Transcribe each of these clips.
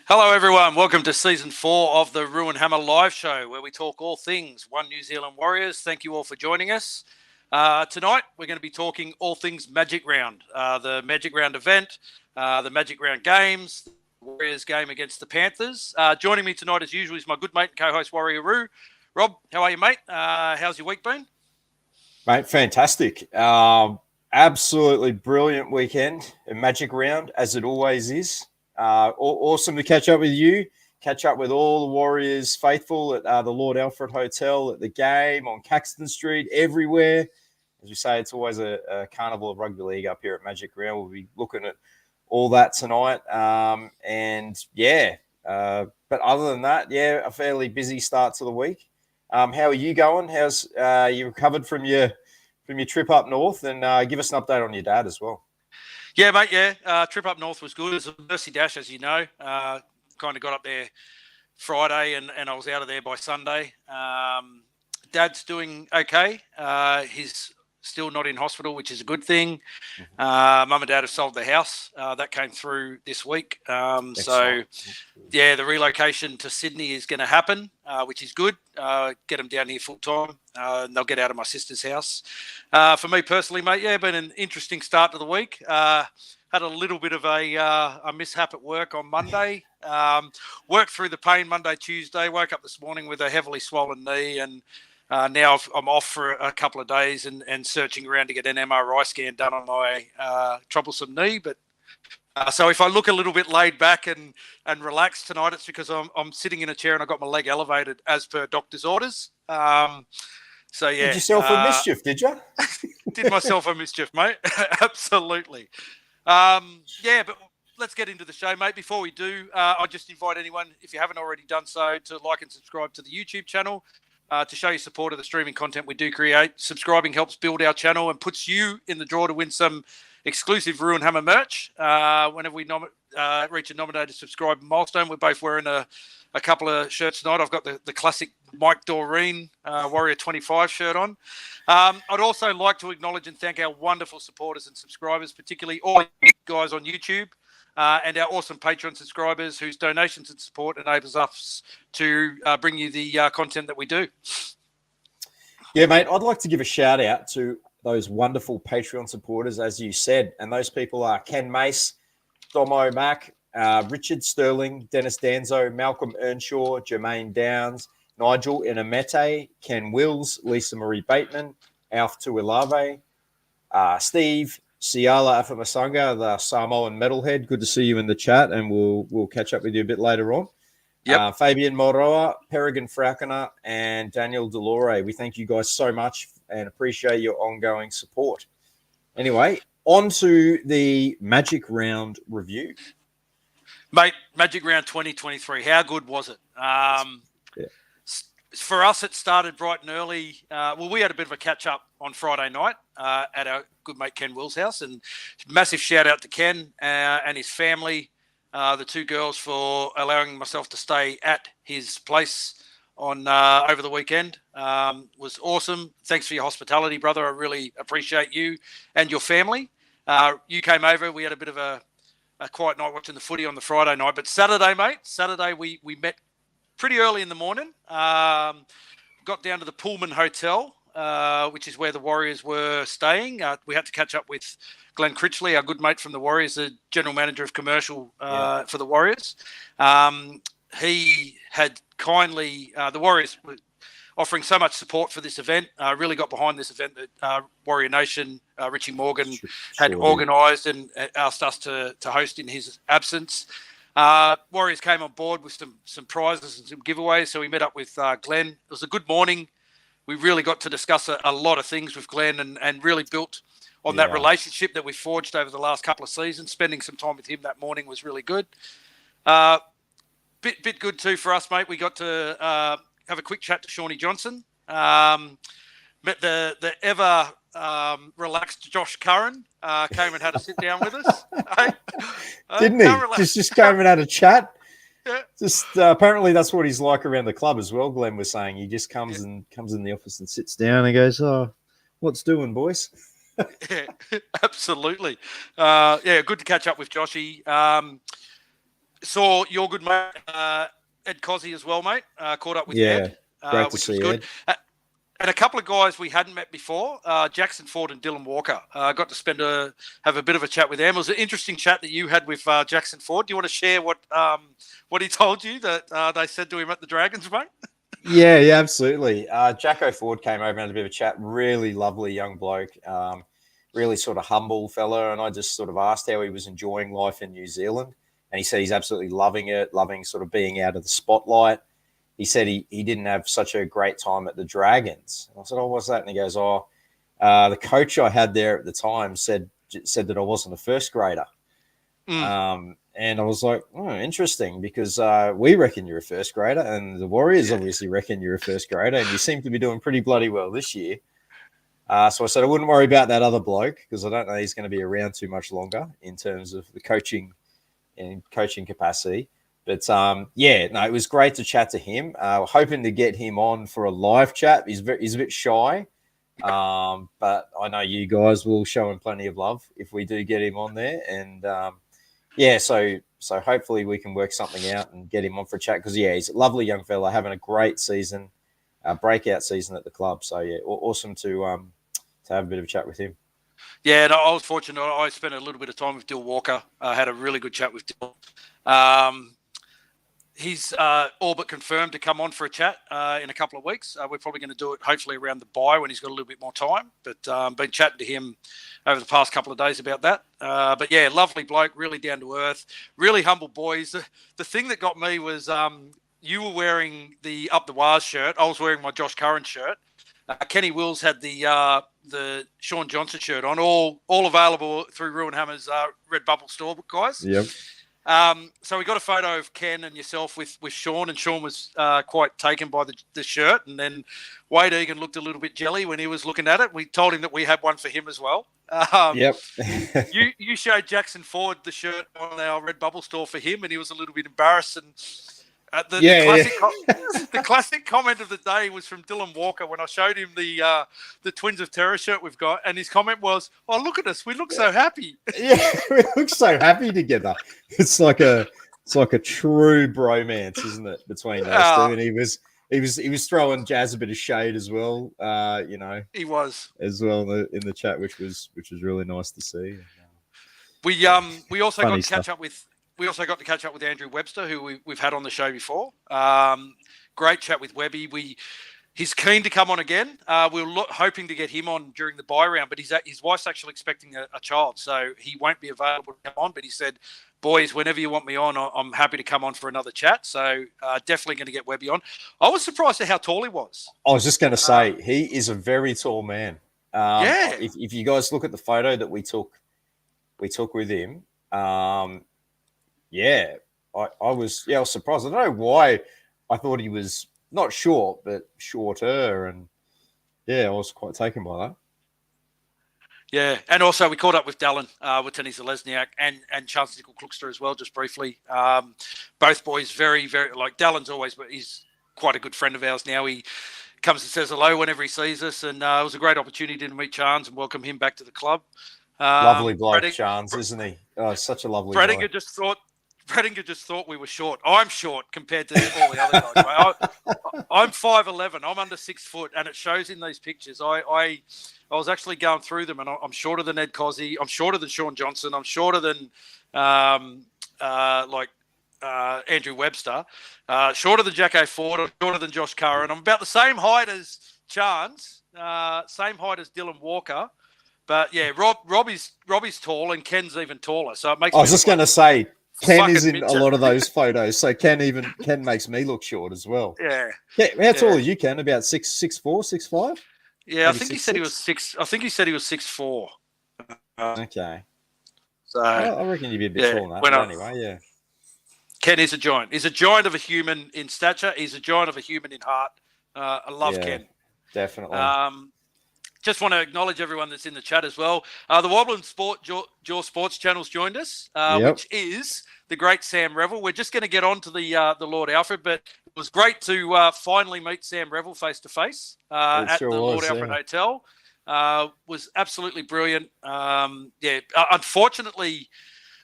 Hello, everyone. Welcome to Season 4 of the Ruin Hammer live show, where we talk all things One New Zealand Warriors. Thank you all for joining us. Tonight, we're going to be talking all things Magic Round, the Magic Round event, the Magic Round games, the Warriors game against the Panthers. Joining me tonight, as usual, is my good mate and co-host, Warrior Roo. Rob, how are you, mate? How's your week been? Mate, fantastic. Absolutely brilliant weekend in Magic Round, as it always is. Awesome to catch up with you, catch up with all the Warriors faithful at the Lord Alfred Hotel, at the game, on Caxton Street, everywhere. As we say, it's always a carnival of rugby league up here at Magic Round. We'll be looking at all that tonight. But other than that, a fairly busy start to the week. How are you going? How's you recovered from your trip up north? And give us an update on your dad as well. Yeah, mate, trip up north was good. It was a Mercy Dash, as you know. Kind of got up there Friday and I was out of there by Sunday. Dad's doing okay. He's still not in hospital, which is a good thing. Mum and Dad have sold the house. That came through this week. The relocation to Sydney is going to happen, which is good. Get them down here full time. And they'll get out of my sister's house. For me personally, mate, been an interesting start to the week. Had a little bit of a mishap at work on Monday. Worked through the pain Monday, Tuesday. Woke up this morning with a heavily swollen knee, and now I'm off for a couple of days and searching around to get an MRI scan done on my troublesome knee. But so if I look a little bit laid back and relaxed tonight, it's because I'm sitting in a chair and I've got my leg elevated as per doctor's orders. Did yourself a mischief, did you? Did myself a mischief, mate. Absolutely. But let's get into the show, mate. Before we do, I just invite anyone, if you haven't already done so, to like and subscribe to the YouTube channel. To show your support of the streaming content we do create. Subscribing helps build our channel and puts you in the draw to win some exclusive Ruin Hammer merch. Whenever we reach a nominated subscriber milestone, we're both wearing a couple of shirts tonight. I've got the classic Mike Doreen Warrior 25 shirt on. I'd also like to acknowledge and thank our wonderful supporters and subscribers, particularly all you guys on YouTube. And our awesome Patreon subscribers whose donations and support enables us to bring you the content that we do. Yeah, mate, I'd like to give a shout out to those wonderful Patreon supporters, as you said. And those people are Ken Mace, Domo Mack, Richard Sterling, Dennis Danzo, Malcolm Earnshaw, Jermaine Downs, Nigel Inamete, Ken Wills, Lisa Marie Bateman, Alf Tuilave, Steve, Siala Afamasanga, the Samoan metalhead. Good to see you in the chat, and we'll catch up with you a bit later on. Yep. Fabian Moroa, Peregrine Fraukana, and Daniel Delore. We thank you guys so much and appreciate your ongoing support. Anyway, on to the Magic Round review. Mate, Magic Round 2023, how good was it? For us, it started bright and early. We had a bit of a catch-up on Friday night at our good mate Ken Will's house. And massive shout-out to Ken and his family, the two girls, for allowing myself to stay at his place on over the weekend. Was awesome. Thanks for your hospitality, brother. I really appreciate you and your family. You came over. We had a bit of a quiet night watching the footy on the Friday night. But Saturday, mate, we met pretty early in the morning. Got down to the Pullman Hotel, which is where the Warriors were staying. We had to catch up with Glenn Critchley, our good mate from the Warriors, the general manager of commercial for the Warriors. He had kindly, the Warriors were offering so much support for this event, really got behind this event that Warrior Nation, Richie Morgan, had organised and asked us to host in his absence. Warriors came on board with some prizes and some giveaways, so we met up with Glenn. It was a good morning. We really got to discuss a lot of things with Glenn and really built on that relationship that we forged over the last couple of seasons. Spending some time with him that morning was really good. Bit good too for us, mate. We got to have a quick chat to Shawnee Johnson. Met the ever relaxed Josh Curran. Came and had a sit down with us. Didn't he? Just came and had a chat. Yeah. Just apparently that's what he's like around the club as well. Glenn was saying he just comes in the office and sits down and goes, "Oh, what's doing, boys?" Yeah, absolutely. Good to catch up with Joshy. Saw your good mate, Ed Cozzy as well, mate. Caught up with Ed, great to which see was good. Ed. And a couple of guys we hadn't met before, Jackson Ford and Dylan Walker. Got to have a bit of a chat with them. It was an interesting chat that you had with Jackson Ford. Do you want to share what he told you that they said to him at the Dragons, mate? Yeah, absolutely. Jacko Ford came over and had a bit of a chat. Really lovely young bloke. Really sort of humble fella. And I just sort of asked how he was enjoying life in New Zealand. And he said he's absolutely loving it, loving sort of being out of the spotlight. He said he didn't have such a great time at the Dragons. And I said, oh, what's that? And he goes, the coach I had there at the time said that I wasn't a first grader. And I was like, oh, interesting, because we reckon you're a first grader, and the Warriors obviously reckon you're a first grader, and you seem to be doing pretty bloody well this year. So I said I wouldn't worry about that other bloke, because I don't know he's going to be around too much longer in terms of the coaching capacity. But it was great to chat to him. Hoping to get him on for a live chat. He's a bit shy, but I know you guys will show him plenty of love if we do get him on there. And so hopefully we can work something out and get him on for a chat, because he's a lovely young fella having a great season, breakout season at the club. So awesome to have a bit of a chat with him. Yeah, no, I was fortunate. I spent a little bit of time with Dill Walker. I had a really good chat with Dill. He's all but confirmed to come on for a chat in a couple of weeks. We're probably going to do it hopefully around the bye when he's got a little bit more time. But been chatting to him over the past couple of days about that. But yeah, lovely bloke, really down to earth, really humble boys. The thing that got me was you were wearing the Up the Waz shirt. I was wearing my Josh Curran shirt. Kenny Wills had the Sean Johnson shirt on, all available through Ruin Hammer's Redbubble store, guys. Yep. So we got a photo of Ken and yourself with Sean, and Sean was quite taken by the shirt. And then Wade Egan looked a little bit jelly when he was looking at it. We told him that we had one for him as well. Yep. you showed Jackson Ford the shirt on our Redbubble store for him, and he was a little bit embarrassed. And the classic comment of the day was from Dylan Walker when I showed him the Twins of Terror shirt we've got, and his comment was, "Oh, look at us, we look so happy." Yeah, we look so happy together. It's like a true bromance, isn't it, between those two? And he was throwing Jazz a bit of shade as well. He was as well in the chat, which was really nice to see. We also got to catch up with. We also got to catch up with Andrew Webster, who we've had on the show before. Great chat with Webby. He's keen to come on again. We were hoping to get him on during the bye round, but his wife's actually expecting a child, so he won't be available to come on. But he said, boys, whenever you want me on, I'm happy to come on for another chat. So definitely going to get Webby on. I was surprised at how tall he was. I was just going to say, he is a very tall man. If you guys look at the photo that we took with him, I was surprised. I don't know why I thought he was not short, but shorter. And I was quite taken by that. Yeah, and also we caught up with Dallin, with Tenny Zalesniak and Chance Nickel-Kluckster as well, just briefly. Both boys very, very, like Dallin's always, but he's quite a good friend of ours now. He comes and says hello whenever he sees us, and it was a great opportunity to meet Chance and welcome him back to the club. Lovely bloke, Chance, isn't he? Oh, such a lovely guy. Predinger just thought we were short. I'm short compared to all the other guys. I'm 5'11". I'm under 6 foot, and it shows in these pictures. I was actually going through them, and I'm shorter than Ed Cozzy. I'm shorter than Sean Johnson. I'm shorter than Andrew Webster. Shorter than Jacko Ford. I'm shorter than Josh Curran. I'm about the same height as Chance. Same height as Dylan Walker. But yeah, Robbie's tall, and Ken's even taller. So it makes. I was just going to say. Ken is in a lot of those photos, so Ken makes me look short as well. Yeah. How tall are you, Ken? About 6'4", 6'5"? Yeah, I think he said he was 6. I think he said he was 6'4". Okay. So I reckon you'd be a bit taller than that. Anyway, yeah. Ken is a giant. He's a giant of a human in stature. He's a giant of a human in heart. I love Ken. Definitely. Just want to acknowledge everyone that's in the chat as well. The Wobbling Jaw Sports channel's joined us, which is the great Sam Revel. We're just going to get on to the Lord Alfred, but it was great to finally meet Sam Revel face to face at the Lord Alfred Hotel. Was absolutely brilliant. Unfortunately,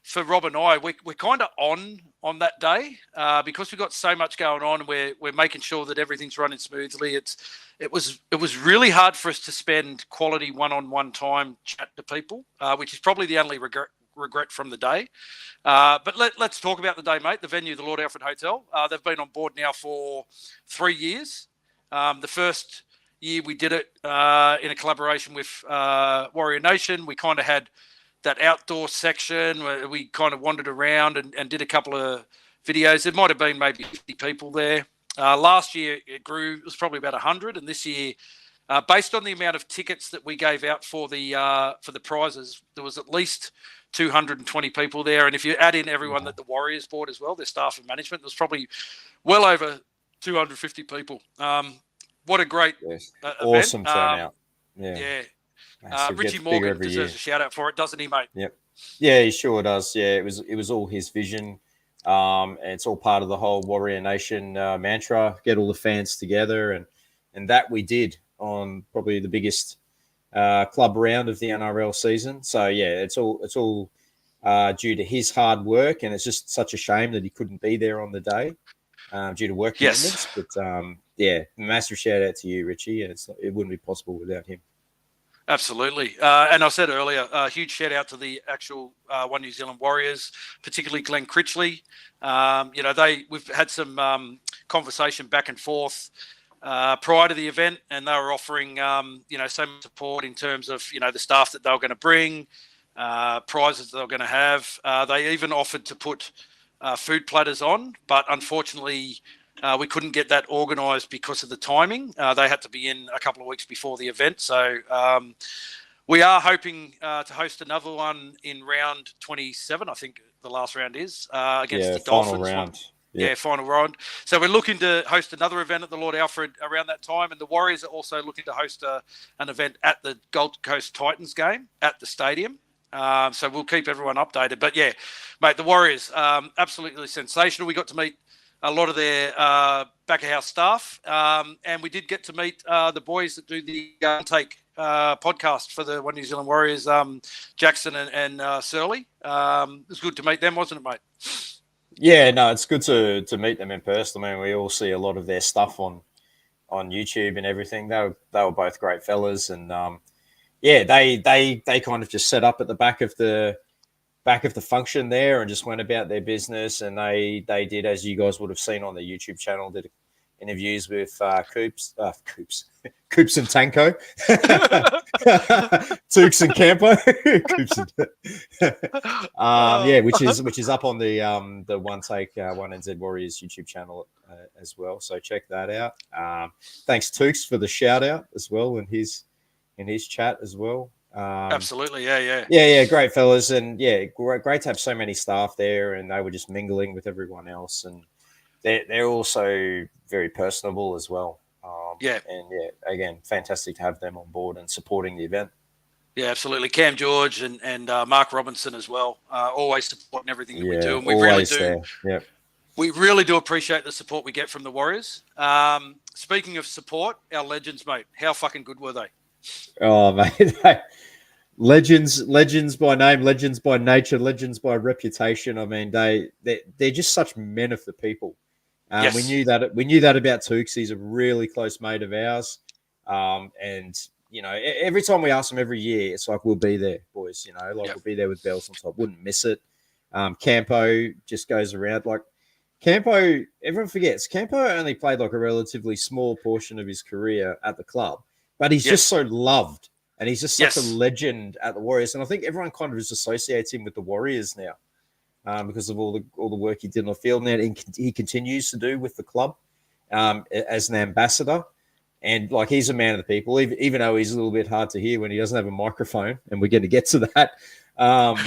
for Rob and I, we're kind of on that day because we've got so much going on, and we're making sure that everything's running smoothly. It was really hard for us to spend quality one-on-one time chat to people, which is probably the only regret from the day. But let's talk about the day, mate. The venue, the Lord Alfred Hotel. They've been on board now for 3 years. The first year we did it in a collaboration with Warrior Nation. We kind of had that outdoor section where we kind of wandered around and did a couple of videos. There might have been maybe 50 people there. Last year it grew. It was probably about 100, and this year, based on the amount of tickets that we gave out for the prizes, there was at least 220 people there. And if you add in everyone that the Warriors bought as well, their staff and management, there was probably well over 250 people. What a great awesome event. turnout. Richie Morgan deserves a shout out for it, doesn't he, mate? Yep. Yeah, he sure does. Yeah, it was all his vision. And it's all part of the whole Warrior Nation mantra, get all the fans together, and that we did on probably the biggest club round of the NRL season. So yeah, it's all due to his hard work, and it's just such a shame that he couldn't be there on the day due to work commitments. But yeah, massive shout out to you, Richie. It wouldn't be possible without him. Absolutely. And I said earlier, a huge shout out to the actual One New Zealand Warriors, particularly Glenn Critchley. We've had some conversation back and forth prior to the event, and they were offering, so much support in terms of, the staff that they were going to bring, prizes that they were going to have. They even offered to put food platters on, but unfortunately, we couldn't get that organised because of the timing. They had to be in a couple of weeks before the event. So we are hoping to host another one in round 27, I think the last round is, against the Dolphins. Final round. Final round. So we're looking to host another event at the Lord Alfred around that time. And the Warriors are also looking to host an event at the Gold Coast Titans game at the stadium. So we'll keep everyone updated. But yeah, mate, the Warriors, absolutely sensational. We got to meet a lot of their back-of-house staff. And we did get to meet the boys that do the Take podcast for the One New Zealand Warriors, Jackson and Surly. It was good to meet them, wasn't it, mate? Yeah, no, it's good to meet them in person. I mean, we all see a lot of their stuff on YouTube and everything. They were both great fellas, and they kind of just set up at the back of the function there and just went about their business. And they did, as you guys would have seen on the YouTube channel, did interviews with Coops and Tanko, Tukes and Campo, which is up on the One Take One NZ Warriors YouTube channel as well. So check that out. Thanks Tukes for the shout out as well in his chat as well. Absolutely, yeah. Great fellas, and yeah, great to have so many staff there, and they were just mingling with everyone else, and they're also very personable as well. Again, fantastic to have them on board and supporting the event. Yeah, absolutely. Cam George and Mark Robinson as well, always supporting everything that we do, and we always really do. Yeah, we really do appreciate the support we get from the Warriors. Speaking of support, our legends, mate, how fucking good were they? Oh, mate. Legends by name, legends by nature, legends by reputation. I mean, they're just such men of the people. Yes. We knew that about Tukes. He's a really close mate of ours. And every time we ask him every year, it's like, we'll be there, boys. We'll be there with bells on top. Wouldn't miss it. Campo just goes around like Campo. Everyone forgets Campo only played like a relatively small portion of his career at the club, but he's just so loved. And he's just such a legend at the Warriors. And I think everyone kind of just associates him with the Warriors now because of all the work he did on the field. Now he continues to do with the club as an ambassador. And like, he's a man of the people, even though he's a little bit hard to hear when he doesn't have a microphone. And we're going to get to that. And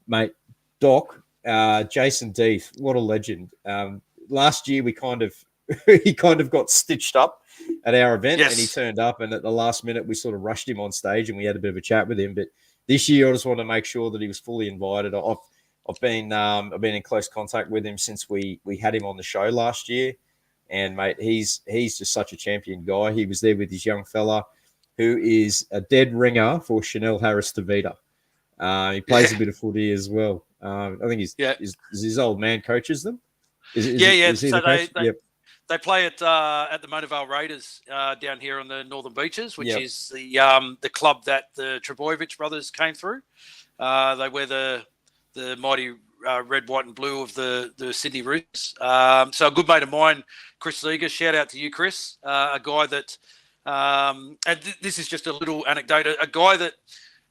mate, Doc, Jason Deeth, what a legend. Last year he kind of got stitched up at our event, and he turned up, and at the last minute we sort of rushed him on stage and we had a bit of a chat with him. But this year I just want to make sure that he was fully invited. I've been in close contact with him since we had him on the show last year, and mate, he's just such a champion guy. He was there with his young fella who is a dead ringer for Chanel Harris-Tavita. He plays a bit of footy as well. I think his old man coaches them. Is he So the coach? they play at the Monavale Raiders down here on the Northern Beaches, which is the club that the Trebojevic brothers came through. They wear the mighty red, white, and blue of the Sydney Roosters. So a good mate of mine, Chris Ziega, shout out to you, Chris, a guy that, and this is just a little anecdote, a guy that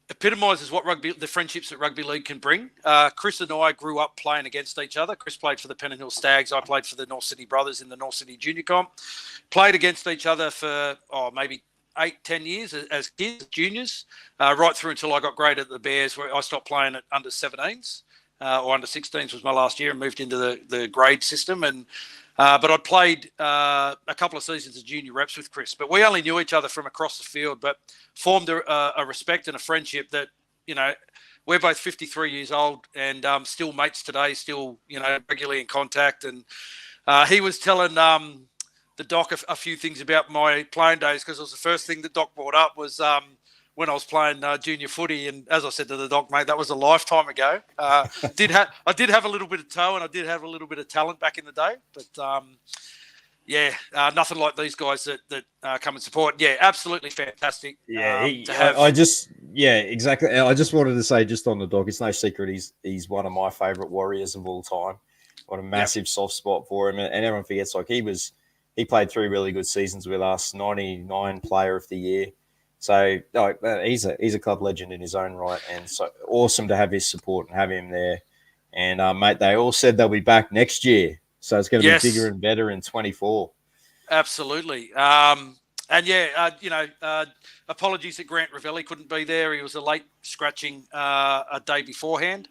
epitomises what the friendships that rugby league can bring. Chris and I grew up playing against each other. Chris played for the Pennant Hill Stags. I played for the North Sydney Brothers in the North Sydney Junior Comp. Played against each other for maybe 8-10 years as kids, juniors, right through until I got graded at the Bears, where I stopped playing at under 17s or under 16s was my last year, and moved into the grade system. And but I played a couple of seasons of junior reps with Chris, but we only knew each other from across the field, but formed a respect and a friendship that, we're both 53 years old and still mates today, still, regularly in contact. And he was telling the doc a few things about my playing days, because it was the first thing the doc brought up was when I was playing junior footy. And as I said to the doc, mate, that was a lifetime ago. I did have a little bit of toe, and I did have a little bit of talent back in the day, but nothing like these guys that come and support. Yeah, absolutely fantastic. Yeah, exactly. I just wanted to say, just on the doc, it's no secret he's one of my favourite Warriors of all time. What a massive soft spot for him, and everyone forgets, like, he played 3 really good seasons with us, 99 Player of the Year. So he's a club legend in his own right, and so awesome to have his support and have him there. And mate, they all said they'll be back next year, so it's going to be bigger and better in 24. Absolutely. Apologies that Grant Ravelli couldn't be there. He was a late scratching a day beforehand.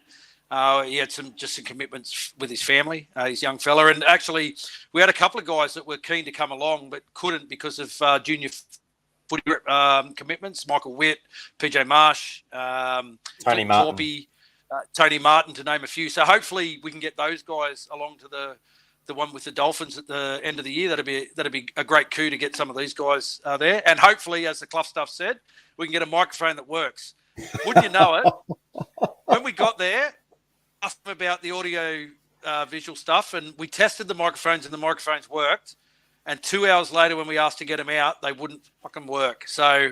He had some commitments with his family, his young fella. And actually, we had a couple of guys that were keen to come along but couldn't because of junior footy commitments. Michael Witt, PJ Marsh, Tony Martin. Tony Martin, to name a few. So hopefully we can get those guys along to the one with the Dolphins at the end of the year. That'd be a great coup to get some of these guys there. And hopefully, as the Clough stuff said, we can get a microphone that works. Wouldn't you know it? When we got there, asked them about the audio visual stuff, and we tested the microphones, and the microphones worked. And 2 hours later, when we asked to get them out, they wouldn't fucking work. So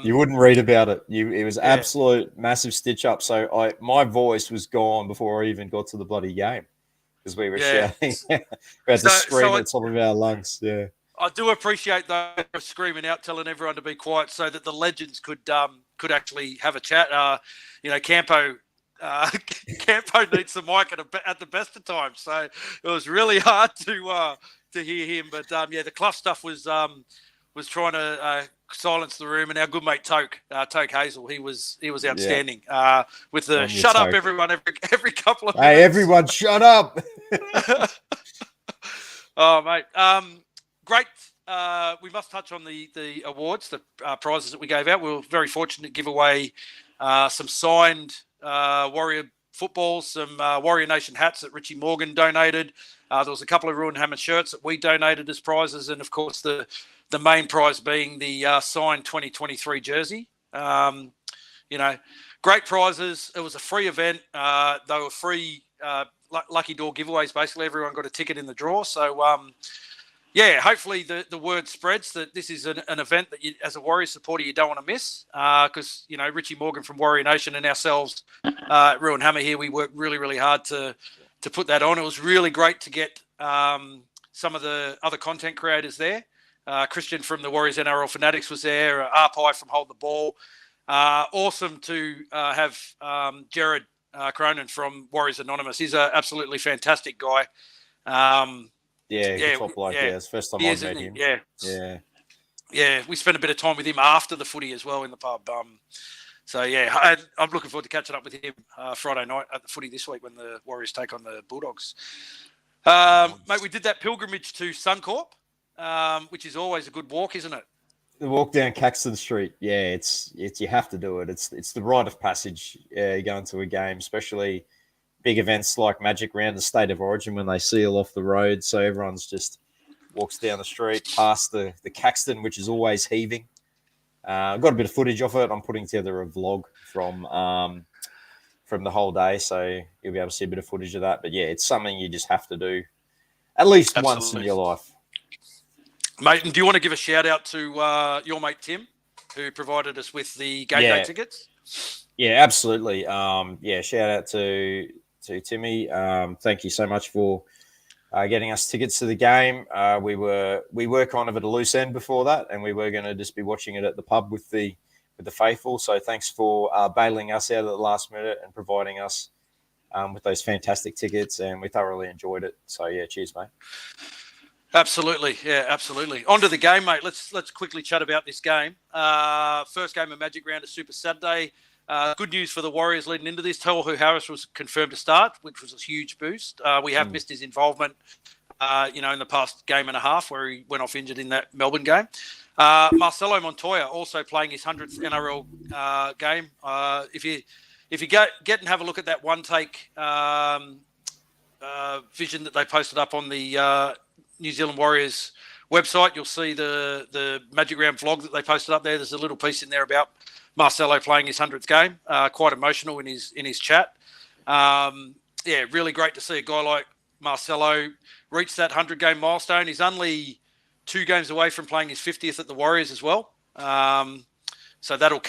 you wouldn't read about it. It was absolute massive stitch up. So my voice was gone before I even got to the bloody game, because we were shouting. We had to scream at the top of our lungs. Yeah, I do appreciate those screaming out, telling everyone to be quiet, so that the legends could actually have a chat. Campo. Campo needs the mic at the best of times, so it was really hard to hear him. But the Clough stuff was trying to silence the room, and our good mate Toke Hazel, he was outstanding with the shut up everyone every couple of minutes. Hey everyone, shut up! Oh mate, great. We must touch on the awards, the prizes that we gave out. We were very fortunate to give away some signed Warrior footballs, some Warrior Nation hats that Richie Morgan donated. There was a couple of Ruin Hammer shirts that we donated as prizes, and of course the main prize being the signed 2023 jersey. Great prizes. It was a free event. They were free lucky door giveaways. Basically, everyone got a ticket in the draw. So hopefully the word spreads that this is an event that you, as a Warrior supporter, you don't want to miss, because Richie Morgan from Warrior Nation and ourselves at Ruin Hammer here, we worked really, really hard to put that on. It was really great to get some of the other content creators there. Christian from the Warriors NRL Fanatics was there. Arpai from Hold the Ball. Awesome to have Jared Cronin from Warriors Anonymous. He's an absolutely fantastic guy. Top bloke. It's the first time I've met him. Yeah. We spent a bit of time with him after the footy as well in the pub. I'm looking forward to catching up with him Friday night at the footy this week when the Warriors take on the Bulldogs. Mate, we did that pilgrimage to Suncorp, which is always a good walk, isn't it? The walk down Caxton Street. Yeah, it's you have to do it. It's the rite of passage. Going to a game, especially big events like Magic Round, the State of Origin, when they seal off the road. So everyone's just walks down the street past the Caxton, which is always heaving. I've got a bit of footage of it. I'm putting together a vlog from from the whole day, so you'll be able to see a bit of footage of that. But yeah, it's something you just have to do at least once in your life. Mate, and do you want to give a shout out to your mate Tim, who provided us with the game day tickets? Yeah, absolutely. Shout out to Timmy. Thank you so much for getting us tickets to the game. We were kind of at a loose end before that, and we were going to just be watching it at the pub with the faithful. So thanks for bailing us out at the last minute and providing us with those fantastic tickets, and we thoroughly enjoyed it. So yeah, cheers, mate. Absolutely, yeah, absolutely. On to the game, mate. Let's quickly chat about this game. First game of Magic Round is Super Saturday. Good news for the Warriors leading into this. Tohu Harris was confirmed to start, which was a huge boost. We have missed his involvement, in the past game and a half where he went off injured in that Melbourne game. Marcelo Montoya also playing his 100th NRL game. If you get and have a look at that one take vision that they posted up on the New Zealand Warriors website, you'll see the Magic Round vlog that they posted up there. There's a little piece in there about Marcelo playing his 100th game. Quite emotional in his chat. Really great to see a guy like Marcelo reach that 100-game milestone. He's only 2 games away from playing his 50th at the Warriors as well. So that'll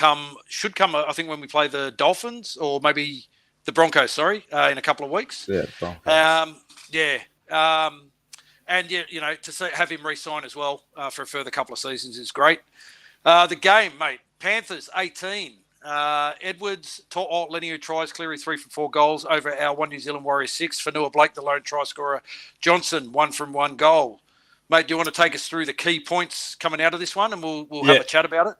should come, I think, when we play the Dolphins or maybe the Broncos, in a couple of weeks. Yeah, Broncos. To have him re-sign as well for a further couple of seasons is great. The game, mate, Panthers 18. Edwards, Lenny tries, Cleary 3 from 4 goals over our one New Zealand Warriors 6. Fanua Blake, the lone try scorer. Johnson, 1 from 1 goal. Mate, do you want to take us through the key points coming out of this one, and we'll have a chat about it?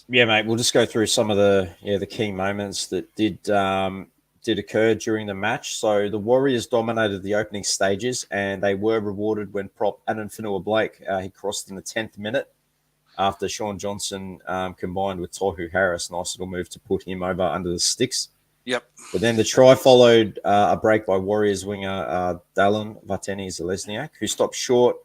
Yeah, mate. We'll just go through some of the key moments that did occur during the match. So the Warriors dominated the opening stages, and they were rewarded when prop Adam Fanua Blake he crossed in the 10th minute after Sean Johnson combined with Tohu Harris. Nice little move to put him over under the sticks. Yep. But then the try followed a break by Warriors winger Dallin Vateni-Zelezniak, who stopped short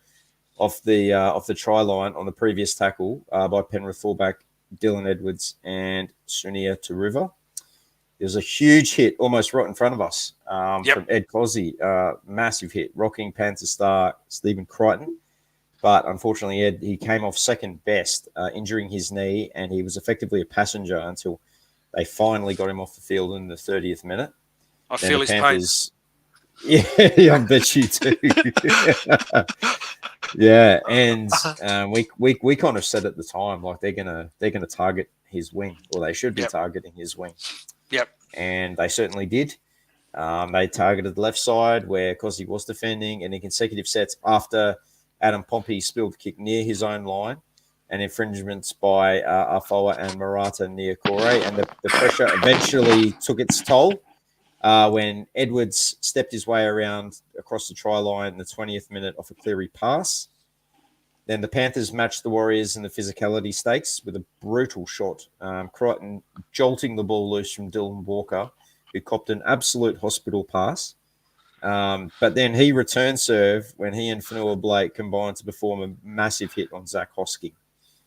of the try line on the previous tackle by Penrith fullback Dylan Edwards and Sunia Taruva. There was a huge hit almost right in front of us from Ed Cozzy. Massive hit, rocking Panthers star Stephen Crichton. But unfortunately, Ed, he came off second best, injuring his knee, and he was effectively a passenger until they finally got him off the field in the 30th minute. I feel his pain. Yeah, I bet you too. Yeah, and we kind of said at the time, like they're gonna target his wing, or they should be targeting his wing. Yep. And they certainly did. They targeted the left side where Cozzy was defending, and in consecutive sets after Adam Pompey spilled the kick near his own line, and infringements by Afoa and Marata Niokore, and the pressure eventually took its toll when Edwards stepped his way around across the try line in the 20th minute off a Cleary pass. Then the Panthers matched the Warriors in the physicality stakes with a brutal shot. Crichton jolting the ball loose from Dylan Walker, who copped an absolute hospital pass. But then he returned serve when he and Fanua Blake combined to perform a massive hit on Zach Hosking.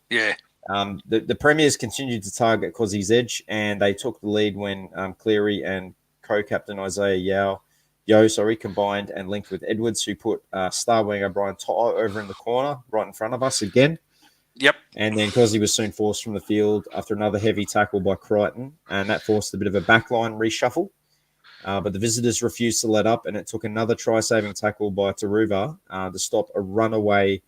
Yeah. The Premiers continued to target Cozzy's edge, and they took the lead when Cleary and co-captain Isaiah Yeo combined and linked with Edwards, who put star winger Brian To'o over in the corner right in front of us again. Yep. And then Cozzy was soon forced from the field after another heavy tackle by Crichton, and that forced a bit of a backline reshuffle. But the visitors refused to let up, and it took another try-saving tackle by Taruva to stop a runaway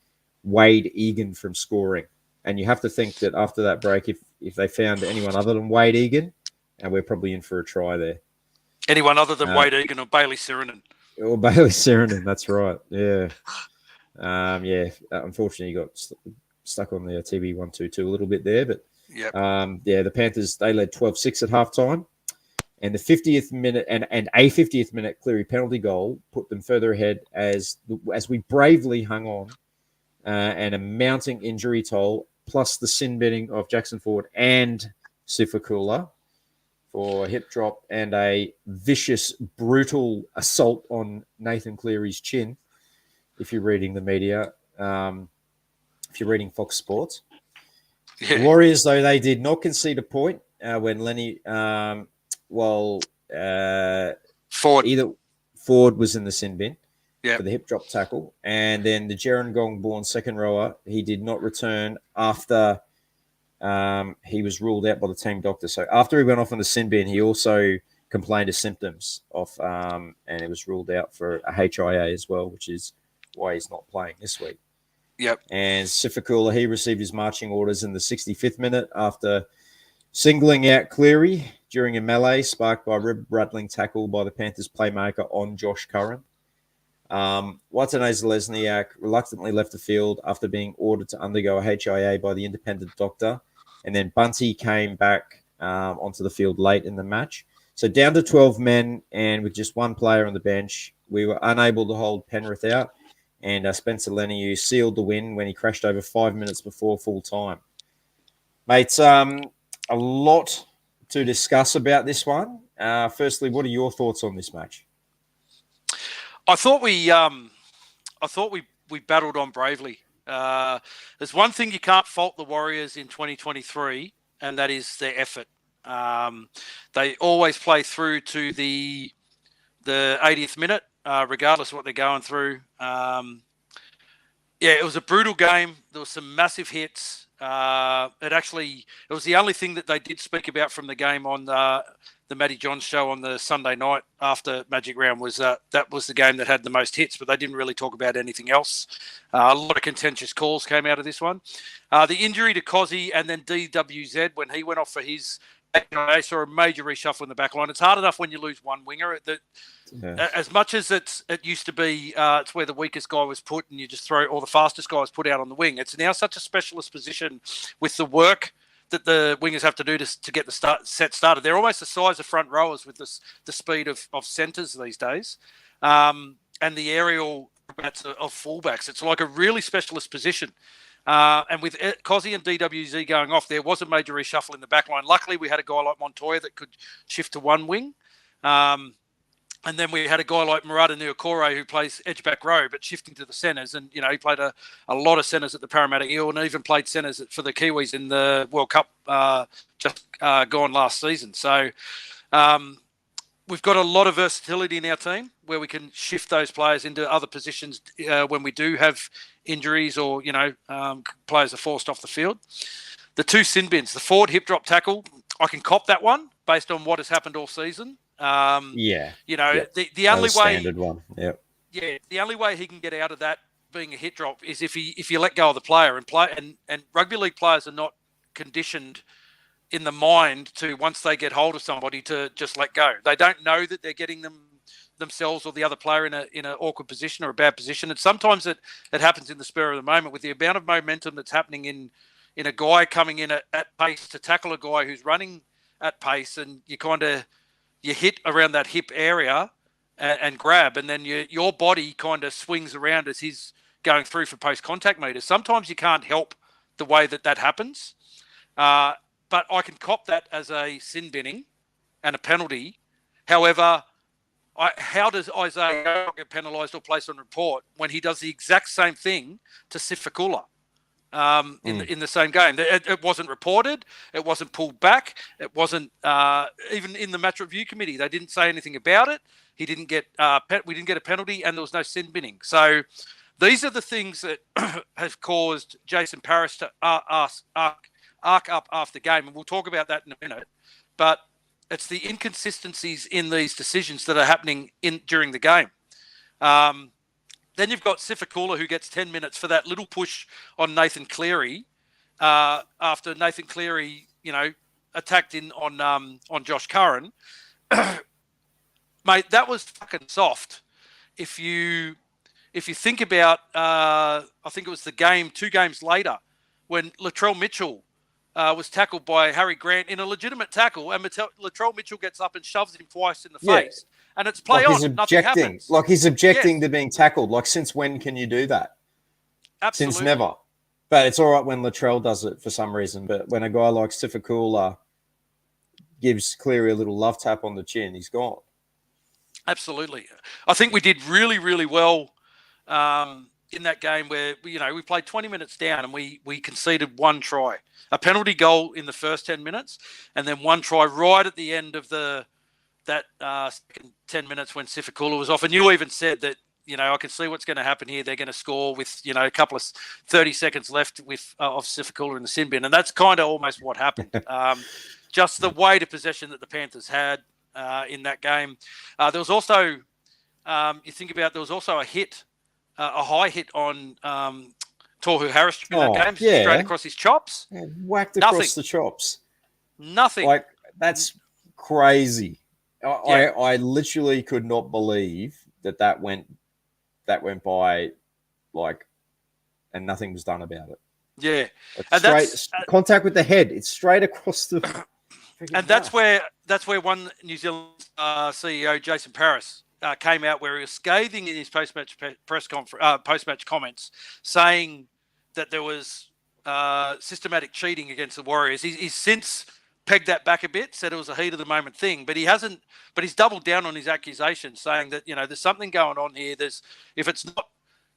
Wade Egan from scoring. And you have to think that after that break, if they found anyone other than Wade Egan, and we're probably in for a try there. Anyone other than Wade Egan or Bailey Sirenen. Or Bailey Sirenen, that's right. Yeah. Unfortunately, he got stuck on the TV 1-2-2 a little bit there. But, the Panthers, they led 12-6 at halftime. And the 50th minute and a 50th minute Cleary penalty goal put them further ahead as we bravely hung on and a mounting injury toll, plus the sin betting of Jackson Ford and Sifakula for a hip drop and a vicious, brutal assault on Nathan Cleary's chin. If you're reading the media, if you're reading Fox Sports. The Warriors, though, they did not concede a point when Lenny... Ford. either Ford was in the sin bin Yeah. for the hip drop tackle, and then the Gerringong-born second rower, he did not return after he was ruled out by the team doctor. So after he went off on the sin bin, he also complained of symptoms of, and it was ruled out for a HIA as well, which is why he's not playing this week. Yep. And Sifakula, he received his marching orders in the 65th minute after singling out Cleary during a melee sparked by a rib-rattling tackle by the Panthers playmaker on Josh Curran. Watane Zelezniak reluctantly left the field after being ordered to undergo a HIA by the independent doctor. And then Bunty came back onto the field late in the match. So down to 12 men and with just one player on the bench, we were unable to hold Penrith out. And Spencer Leniu sealed the win when he crashed over 5 minutes before full time. Mate, a lot to discuss about this one. Firstly, what are your thoughts on this match? I thought we battled on bravely. There's one thing you can't fault the Warriors in 2023, and that is their effort. They always play through to the 80th minute, regardless of what they're going through. It was a brutal game. There were some massive hits. It was the only thing that they did speak about from the game on the Matty Johns show on the Sunday night after Magic Round was that was the game that had the most hits, but they didn't really talk about anything else. A lot of contentious calls came out of this one. The injury to Cozzy and then DWZ when he went off for his, I saw a major reshuffle in the back line. It's hard enough when you lose one winger. As much as it used to be, it's where the weakest guy was put and you just throw, or the fastest guy was put out on the wing. It's now such a specialist position with the work that the wingers have to do to get the set started. They're almost the size of front rowers with the speed of centres these days, and the aerial of fullbacks. It's like a really specialist position. And with Cozzy and DWZ going off, there was a major reshuffle in the back line. Luckily, we had a guy like Montoya that could shift to one wing. And then we had a guy like Murata Nuakore who plays edge back row, but shifting to the centres. And, he played a lot of centres at the Parramatta Eel and even played centres for the Kiwis in the World Cup just gone last season. So we've got a lot of versatility in our team where we can shift those players into other positions when we do have injuries or, players are forced off the field. The two sin bins, the Ford hip drop tackle, I can cop that one based on what has happened all season. The only way standard one. Yep. Yeah, the only way he can get out of that being a hit drop is if you let go of the player and rugby league players are not conditioned in the mind to once they get hold of somebody to just let go. They don't know that they're getting themselves or the other player in an awkward position or a bad position. And sometimes it happens in the spur of the moment with the amount of momentum that's happening in a guy coming in at pace to tackle a guy who's running at pace, and you hit around that hip area and grab, and then your body kind of swings around as he's going through for post-contact meters. Sometimes you can't help the way that happens, but I can cop that as a sin binning and a penalty. However, how does Isaiah get penalised or placed on report when he does the exact same thing to Sifakula? In the same game, it wasn't reported. It wasn't pulled back. It wasn't even in the match review committee. They didn't say anything about it. He didn't get. We didn't get a penalty, and there was no sin binning. So these are the things that have caused Jason Paris to arc up after the game, and we'll talk about that in a minute. But it's the inconsistencies in these decisions that are happening during the game. Then you've got Sifakula who gets 10 minutes for that little push on Nathan Cleary after Nathan Cleary, attacked in on Josh Curran. Mate, that was fucking soft. If you think about, I think it was the game 2 games later when Latrell Mitchell was tackled by Harry Grant in a legitimate tackle, and Latrell Mitchell gets up and shoves him twice in the face. And it's play on, nothing happens. Like he's objecting to being tackled. Like, since when can you do that? Absolutely. Since never. But it's all right when Latrell does it for some reason. But when a guy like Sifakula gives Cleary a little love tap on the chin, he's gone. Absolutely. I think we did really, really well in that game where, we played 20 minutes down and we conceded one try. A penalty goal in the first 10 minutes and then one try right at the end of the second 10 minutes when Sifikula was off, and you even said that, I can see what's going to happen here. They're going to score with, a couple of 30 seconds left with of Sifikula in the sin bin, and that's kind of almost what happened. Just the weight of possession that the Panthers had in that game. There was also, you think about, there was also a high hit on Tohu Harris in that game, straight across his chops. Yeah, whacked across the chops. Nothing. Like, that's crazy. I literally could not believe that went by, like, and nothing was done about it. Yeah. And that's contact with the head. It's straight across the. And that's where one New Zealand CEO, Jason Paris, came out where he was scathing in his post-match post-match comments, saying that there was systematic cheating against the Warriors. He's since pegged that back a bit, said it was a heat of the moment thing, but he's doubled down on his accusations, saying that, there's something going on here. If it's not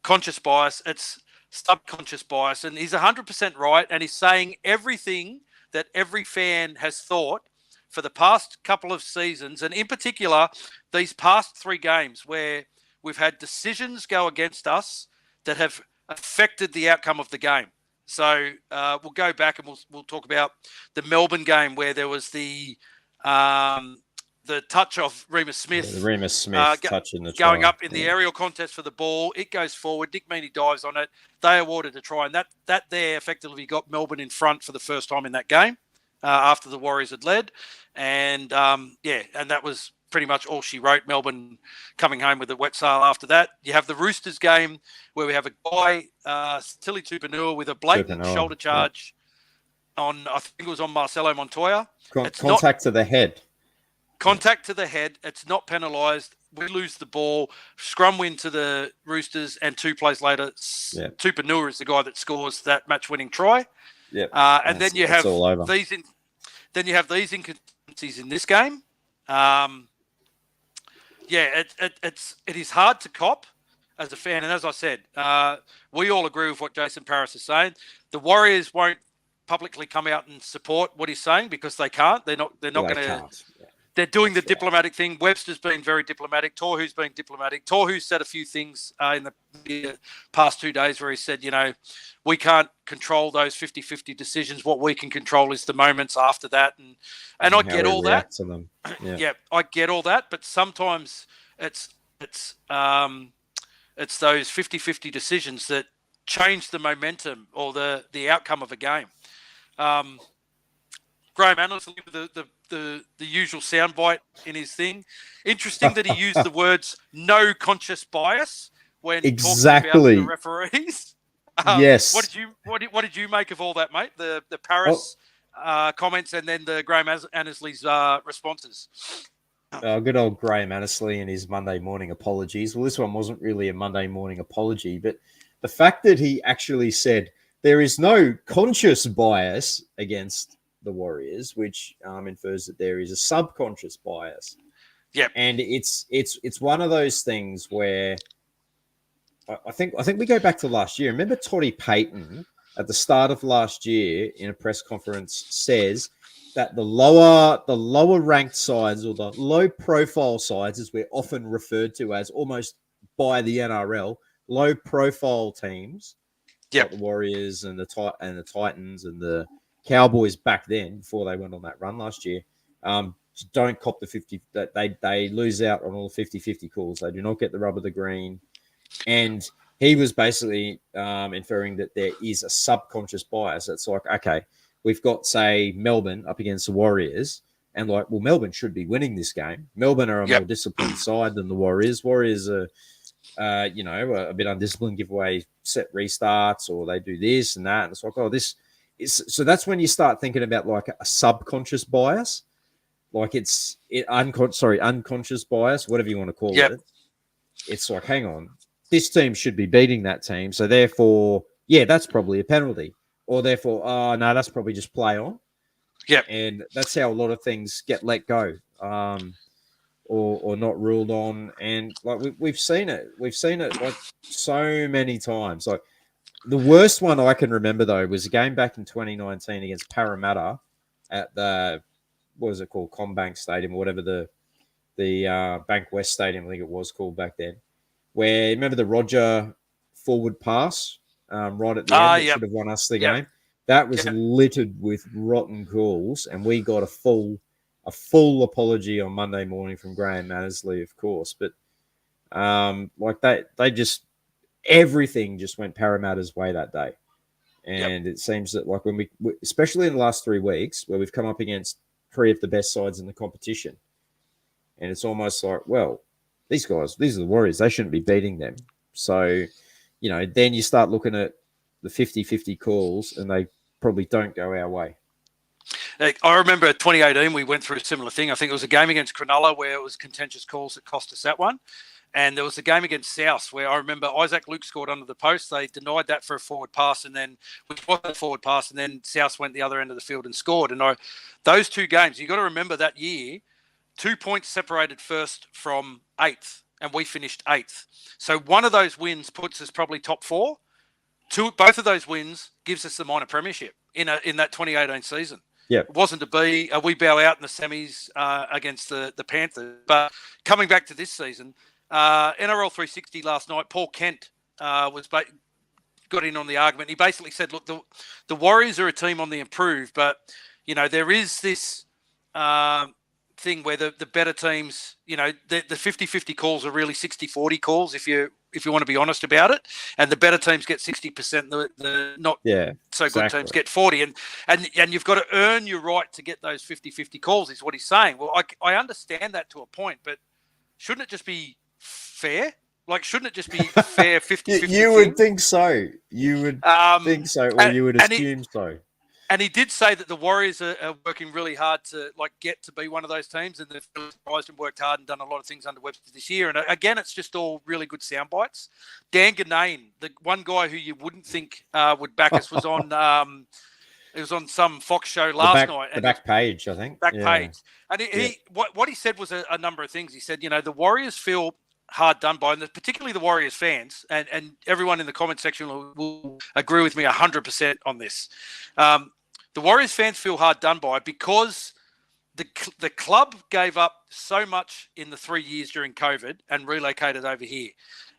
conscious bias, it's subconscious bias, and he's 100% right, and he's saying everything that every fan has thought for the past couple of seasons, and in particular, these past 3 games where we've had decisions go against us that have affected the outcome of the game. So we'll go back and we'll talk about the Melbourne game where there was the touch of Remus Smith. The Remus Smith touching the going try. up in the aerial contest for the ball. It goes forward. Nick Meaney dives on it. They awarded a try, and that there effectively got Melbourne in front for the first time in that game after the Warriors had led. And and that was pretty much all she wrote. Melbourne coming home with a wet sail after that. You have the Roosters game where we have a guy, Tilly Tupanua, with a blatant shoulder charge on, I think it was on Marcelo Montoya. Contact to the head. Contact to the head. It's not penalised. We lose the ball. Scrum win to the Roosters, and 2 plays later, Tupanua is the guy that scores that match-winning try. Yep. And then you have these. Then you have these inconsistencies in this game. It is hard to cop as a fan, and as I said, we all agree with what Jason Paris is saying. The Warriors won't publicly come out and support what he's saying because they can't. They're not going to. They're doing the diplomatic thing. Webster's been very diplomatic. Tohu's been diplomatic. Tohu said a few things in the past 2 days where he said, we can't control those 50-50 decisions. What we can control is the moments after that. And I get all that. To them. Yeah, I get all that. But sometimes it's those 50-50 decisions that change the momentum or the outcome of a game. Graham Annesley with the usual soundbite in his thing. Interesting that he used the words "no conscious bias" when talking about the referees. Yes. What did you make of all that, mate? The Paris comments and then the Graham Annesley's responses. Good old Graham Annesley and his Monday morning apologies. Well, this one wasn't really a Monday morning apology, but the fact that he actually said there is no conscious bias against the Warriors, which infers that there is a subconscious bias. Yeah, and it's one of those things where I think we go back to last year. Remember Toddy Payton at the start of last year in a press conference says that the lower ranked sides or the low profile sides, as we're often referred to as almost by the NRL, low profile teams, like the Warriors and the Titans and the Cowboys back then, before they went on that run last year, don't cop the 50. That they lose out on all the 50-50 calls. They do not get the rub of the green. And he was basically inferring that there is a subconscious bias. It's like, okay, we've got, say, Melbourne up against the Warriors, and like, well, Melbourne should be winning this game. Melbourne are a more disciplined side than the Warriors. Warriors are, a bit undisciplined, give away set restarts, or they do this and that. And it's like, oh, this. So that's when you start thinking about like a subconscious bias, like unconscious bias, whatever you want to call it. It's like, hang on, this team should be beating that team, so therefore, that's probably a penalty, or therefore, oh no, that's probably just play on. And that's how a lot of things get let go, or not ruled on, and like we've seen it like so many times, like. The worst one I can remember, though, was a game back in 2019 against Parramatta at the, what was it called, Combank Stadium or whatever the the Bank West Stadium, I think it was called back then, where remember the Roger forward pass right at the end that should have won us the game. That was littered with rotten calls, and we got a full apology on Monday morning from Graham Mannersley, of course. But like they just everything just went Parramatta's way that day. And it seems that like when we, especially in the last 3 weeks, where we've come up against 3 of the best sides in the competition, and it's almost like, well, these are the Warriors. They shouldn't be beating them. So, then you start looking at the 50-50 calls, and they probably don't go our way. I remember 2018, we went through a similar thing. I think it was a game against Cronulla where it was contentious calls that cost us that one. And there was a game against South where I remember Isaac Luke scored under the post. They denied that for a forward pass, and then which was a forward pass, and then South went the other end of the field and scored. And those 2 games, you got to remember that year, 2 points separated first from 8th, and we finished 8th. So one of those wins puts us probably top 4. Both of those wins gives us the minor premiership in that 2018 season. Yeah, it wasn't to be. We bow out in the semis against the Panthers. But coming back to this season. NRL 360 last night, Paul Kent got in on the argument. He basically said, look, the Warriors are a team on the improve, but, there is this thing where the better teams, the 50-50 calls are really 60-40 calls if you want to be honest about it. And the better teams get 60%, the not so good teams get 40. And you've got to earn your right to get those 50-50 calls is what he's saying. Well, I understand that to a point, but shouldn't it just be fair? Like, shouldn't it just be fair 50-50? You would think so. You would think so, or you would assume so. And he did say that the Warriors are working really hard to get to be one of those teams, and they've surprised and worked hard and done a lot of things under Webster this year. And again, it's just all really good sound bites. Dan Ganane, the one guy who you wouldn't think would back us, was on. It was on some Fox show last night. The back page, I think. Back page. And what he said was a number of things. He said, the Warriors feel hard done by, and particularly the Warriors fans, and everyone in the comment section will agree with me 100% on this. The Warriors fans feel hard done by because the club gave up so much in the 3 years during COVID and relocated over here.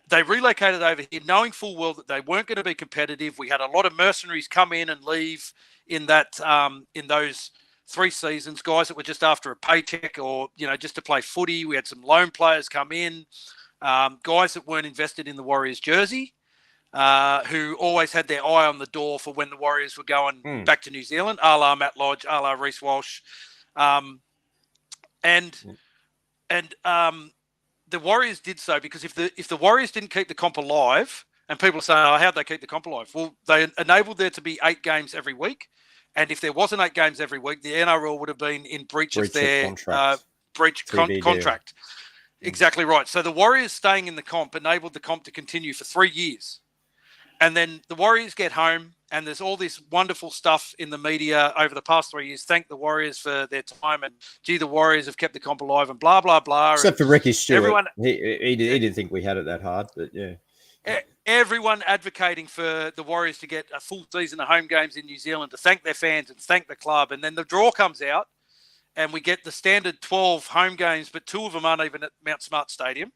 They relocated over here knowing full well that they weren't going to be competitive. We had a lot of mercenaries come in and leave in those 3 seasons, guys that were just after a paycheck or, just to play footy. We had some loan players come in, guys that weren't invested in the Warriors jersey, who always had their eye on the door for when the Warriors were going back to New Zealand, a la Matt Lodge, a la Reece Walsh. The Warriors did so because if the Warriors didn't keep the comp alive, and people are saying, how'd they keep the comp alive? Well, they enabled there to be 8 games every week. And if there wasn't 8 games every week, the NRL would have been in breach of their contract. Exactly right. So the Warriors staying in the comp enabled the comp to continue for 3 years. And then the Warriors get home, and there's all this wonderful stuff in the media over the past 3 years. Thank the Warriors for their time, and gee, the Warriors have kept the comp alive, and blah, blah, blah. Except for Ricky Stewart. Everyone, he didn't think we had it that hard, but yeah. Everyone advocating for the Warriors to get a full season of home games in New Zealand to thank their fans and thank the club. And then the draw comes out, and we get the standard 12 home games, but 2 of them aren't even at Mount Smart Stadium.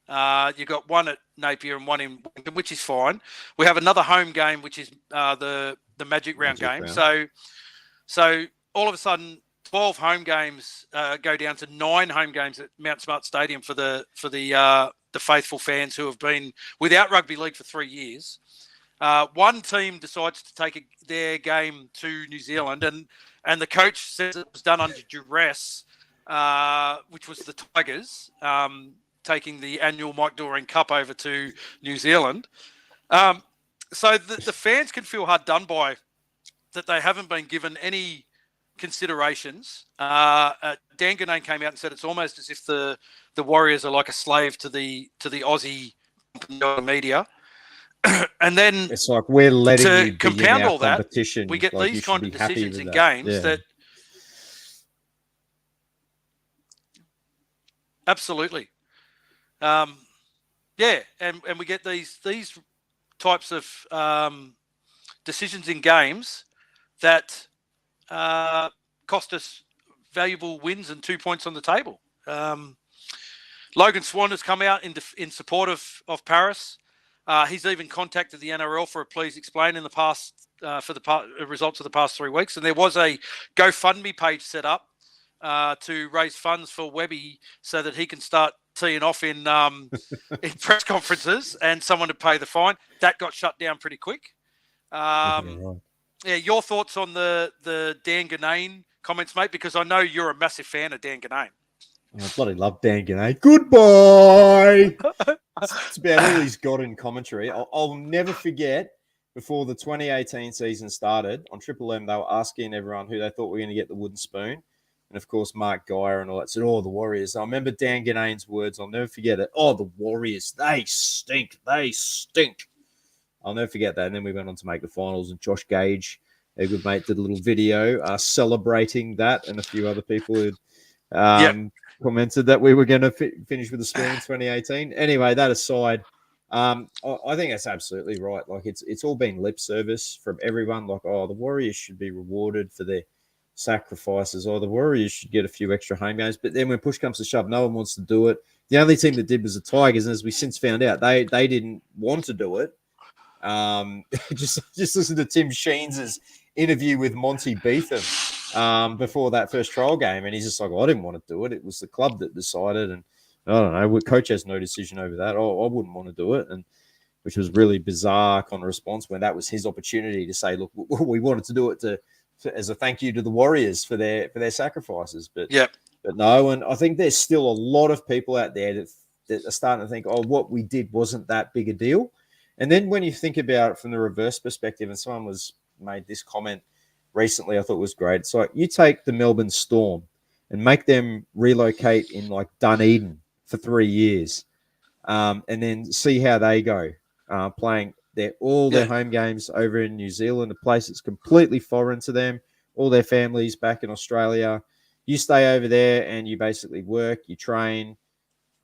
You got 1 at Napier and 1 in Wellington, which is fine. We have another home game, which is the Magic Round game. So all of a sudden, 12 home games go down to 9 home games at Mount Smart Stadium for the faithful fans who have been without rugby league for 3 years. One team decides to take their game to New Zealand, and the coach says it was done under duress, which was the Tigers. Taking the annual Mike Doreen Cup over to New Zealand. So the fans can feel hard done by that they haven't been given any considerations. Dan Ganane came out and said it's almost as if the Warriors are like a slave to the Aussie media. And then it's like we're letting to you compound all that, competition. we get like these kind of decisions in that. games that absolutely. And we get these types of decisions in games that cost us valuable wins and 2 points on the table. Logan Swan has come out in support of Paris. He's even contacted the NRL for a please explain in the past for the results of the past 3 weeks. And there was a GoFundMe page set up to raise funds for Webby so that he can start teeing off in press conferences and someone to pay the fine. That got shut down pretty quick. Yeah, your thoughts on the Dan Ganane comments, mate? Because I know you're a massive fan of Dan Ganane. I bloody love Dan Ganane. Goodbye. It's about all he's got in commentary. I'll never forget, before the 2018 season started, on Triple M, they were asking everyone who they thought were going to get the wooden spoon. And, of course, Mark Geyer and all that said, the Warriors. I remember Dan Ganane's words. I'll never forget it. The Warriors, they stink. They stink. I'll never forget that. And then we went on to make the finals, and Josh Gage, a good mate, did a little video celebrating that, and a few other people who commented that we were going to finish with a spoon in 2018. Anyway, that aside, I think that's absolutely right. Like, it's all been lip service from everyone. Like, the Warriors should be rewarded for their sacrifices, or the Warriors should get a few extra home games. But then when push comes to shove, no one wants to do it. The only team that did was the Tigers, and as we since found out, they didn't want to do it. Just listen to Tim Sheens' interview with Monty Beetham before that first trial game, and he's just like, I didn't want to do it. It was the club that decided, and I don't know. Coach has no decision over that. I wouldn't want to do it, and which was really bizarre kind of response when that was his opportunity to say, look, we wanted to do it as a thank you to the Warriors for their sacrifices, but no. And I think there's still a lot of people out there that are starting to think, what we did wasn't that big a deal. And then when you think about it from the reverse perspective, and someone made this comment recently, I thought was great. It's like, you take the Melbourne Storm and make them relocate in like Dunedin for 3 years, and then see how they go playing their home games over in New Zealand, a place that's completely foreign to them, all their families back in Australia. You stay over there and you basically work, you train,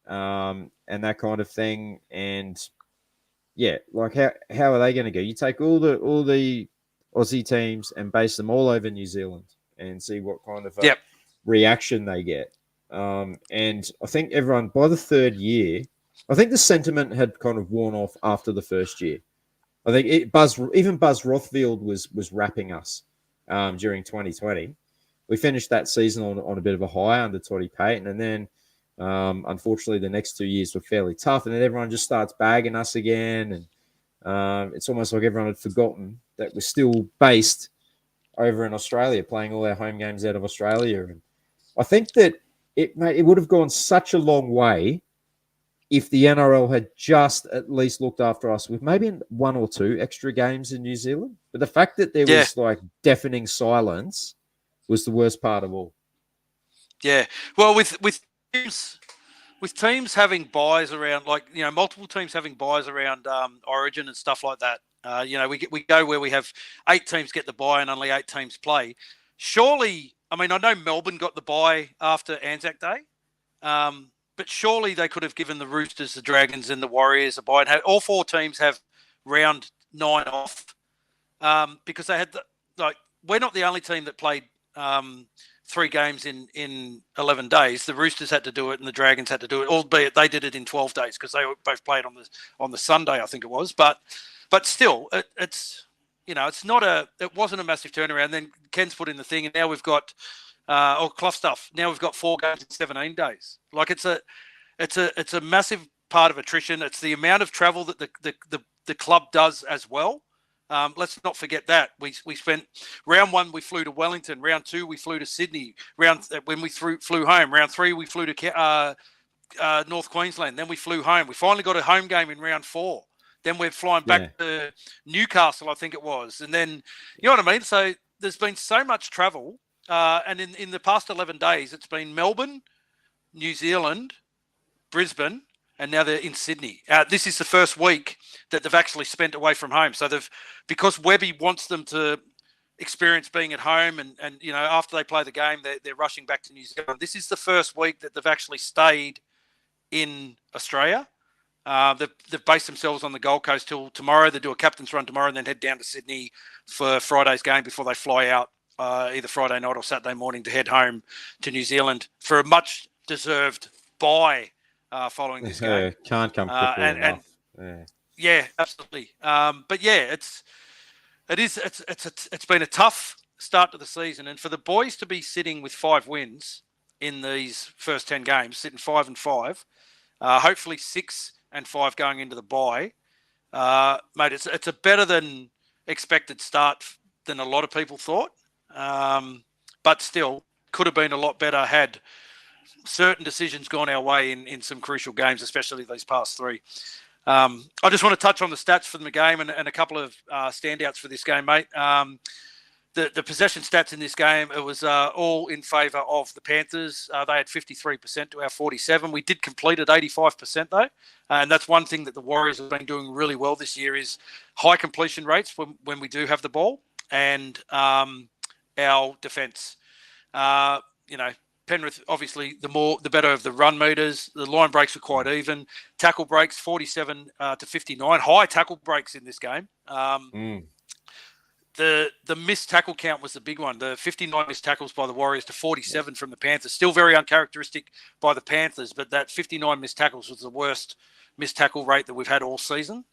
and that kind of thing. And like how are they going to go? You take all the Aussie teams and base them all over New Zealand and see what kind of reaction they get. And I think everyone, by the third year, I think the sentiment had kind of worn off after the first year. I think even Buzz Rothfield was wrapping us during 2020. We finished that season on a bit of a high under Toddy Payton, and then unfortunately the next 2 years were fairly tough, and then everyone just starts bagging us again, and it's almost like everyone had forgotten that we're still based over in Australia, playing all our home games out of Australia. And I think that it would have gone such a long way if the NRL had just at least looked after us with maybe 1 or 2 extra games in New Zealand. But the fact that there was like deafening silence was the worst part of all. Yeah. Well, with teams having buys around, like, multiple teams having buys around Origin and stuff like that, we go where we have 8 teams get the buy and only 8 teams play. Surely, I mean, I know Melbourne got the buy after Anzac Day, but surely they could have given the Roosters, the Dragons, and the Warriors a buy. And all 4 teams have round 9 off because they had we're not the only team that played 3 games in 11 days. The Roosters had to do it, and the Dragons had to do it, albeit they did it in 12 days because they both played on the Sunday, I think it was. But still, it's it wasn't a massive turnaround. Then Ken's put in the thing, and now we've got Clough stuff. Now we've got 4 games in 17 days. Like, it's a massive part of attrition. It's the amount of travel that the club does as well. Let's not forget that we spent round 1, we flew to Wellington. Round 2, we flew to Sydney. When we flew home. Round 3, we flew to North Queensland. Then we flew home. We finally got a home game in round 4. Then we're flying back to Newcastle, I think it was. And then, you know what I mean? So there's been so much travel. And in the past 11 days, it's been Melbourne, New Zealand, Brisbane, and now they're in Sydney. This is the first week that they've actually spent away from home. So because Webby wants them to experience being at home, and after they play the game, they're rushing back to New Zealand. This is the first week that they've actually stayed in Australia. They've based themselves on the Gold Coast till tomorrow. They do a captain's run tomorrow and then head down to Sydney for Friday's game before they fly out either Friday night or Saturday morning to head home to New Zealand for a much-deserved bye following this game. Can't come quickly enough. Yeah, absolutely. But yeah, it's been a tough start to the season, and for the boys to be sitting with 5 wins in these first 10 games, sitting 5-5, hopefully 6-5 going into the bye, mate. It's a better than expected start than a lot of people thought, but still could have been a lot better had certain decisions gone our way in some crucial games, especially these past 3. I just want to touch on the stats from the game and a couple of standouts for this game, mate. The possession stats in this game, it was all in favour of the Panthers. They had 53% to our 47%. We did complete at 85% though, and that's one thing that the Warriors have been doing really well this year is high completion rates when we do have the ball, and our defence. Penrith, obviously, the better of the run meters. The line breaks were quite even. Tackle breaks, 47 to 59. High tackle breaks in this game. The missed tackle count was the big one. The 59 missed tackles by the Warriors to 47 from the Panthers. Still very uncharacteristic by the Panthers, but that 59 missed tackles was the worst missed tackle rate that we've had all season.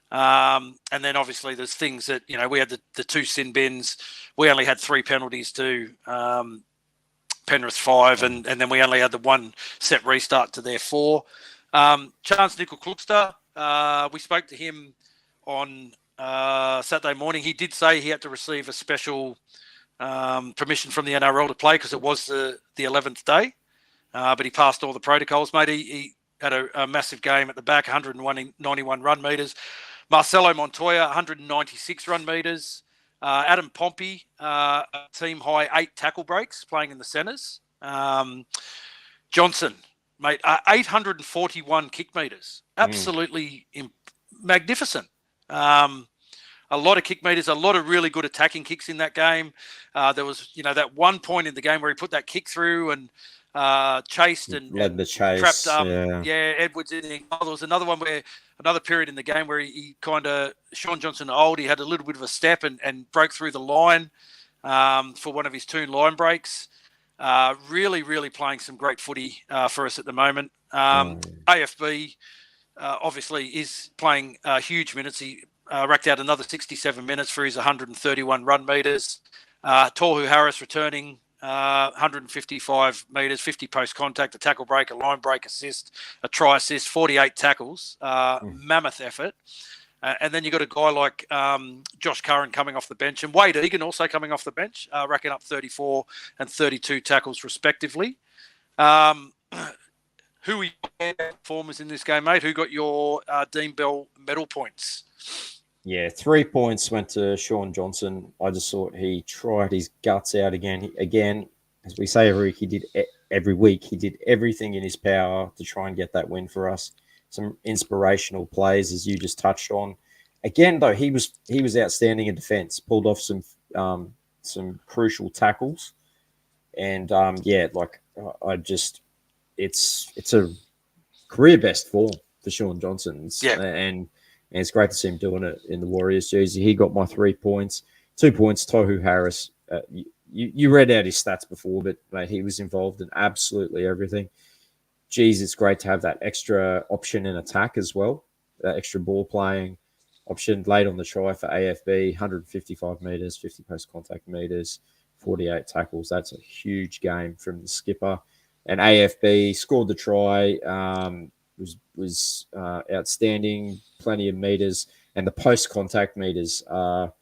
And then obviously there's things that, we had the 2 sin bins. We only had 3 penalties to Penrith 5, and then we only had the 1 set restart to their 4. Chance Nickel-Kluxter, we spoke to him on Saturday morning. He did say he had to receive a special permission from the NRL to play because it was the 11th day, but he passed all the protocols, mate. He had a massive game at the back, 191 run meters. Marcelo Montoya, 196 run meters. Adam Pompey, a team high 8 tackle breaks, playing in the centres. Johnson, mate, 841 kick meters. Absolutely magnificent. A lot of kick meters, a lot of really good attacking kicks in that game. There was, that one point in the game where he put that kick through and chased and led the chase. Trapped Edwards in. There was another one where another period in the game where he kind of Sean Johnson he had a little bit of a step and broke through the line for one of his 2 line breaks. Really, really playing some great footy for us at the moment. AFB obviously is playing huge minutes. He racked out another 67 minutes for his 131 run meters. Tohu Harris returning 155 metres, 50 post-contact, a tackle break, a line break assist, a try assist, 48 tackles, mammoth effort. And then you've got a guy like Josh Curran coming off the bench and Wade Egan also coming off the bench, racking up 34 and 32 tackles respectively. Who are your performers in this game, mate? Who got your Dean Bell medal points? Yeah, 3 points went to Sean Johnson. I just thought he tried his guts out again. Again, as we say every week, he did everything in his power to try and get that win for us. Some inspirational plays, as you just touched on. Again, though, he was outstanding in defence. Pulled off some crucial tackles, and it's a career best form for Sean Johnson. And it's great to see him doing it in the Warriors jersey. He got my 3 points. 2 points, Tohu Harris. You read out his stats before, but mate, he was involved in absolutely everything. Geez, it's great to have that extra option in attack as well, that extra ball playing option late on the try for AFB, 155 metres, 50 post-contact metres, 48 tackles. That's a huge game from the skipper. And AFB scored the try, was outstanding, plenty of meters, and the post-contact meters are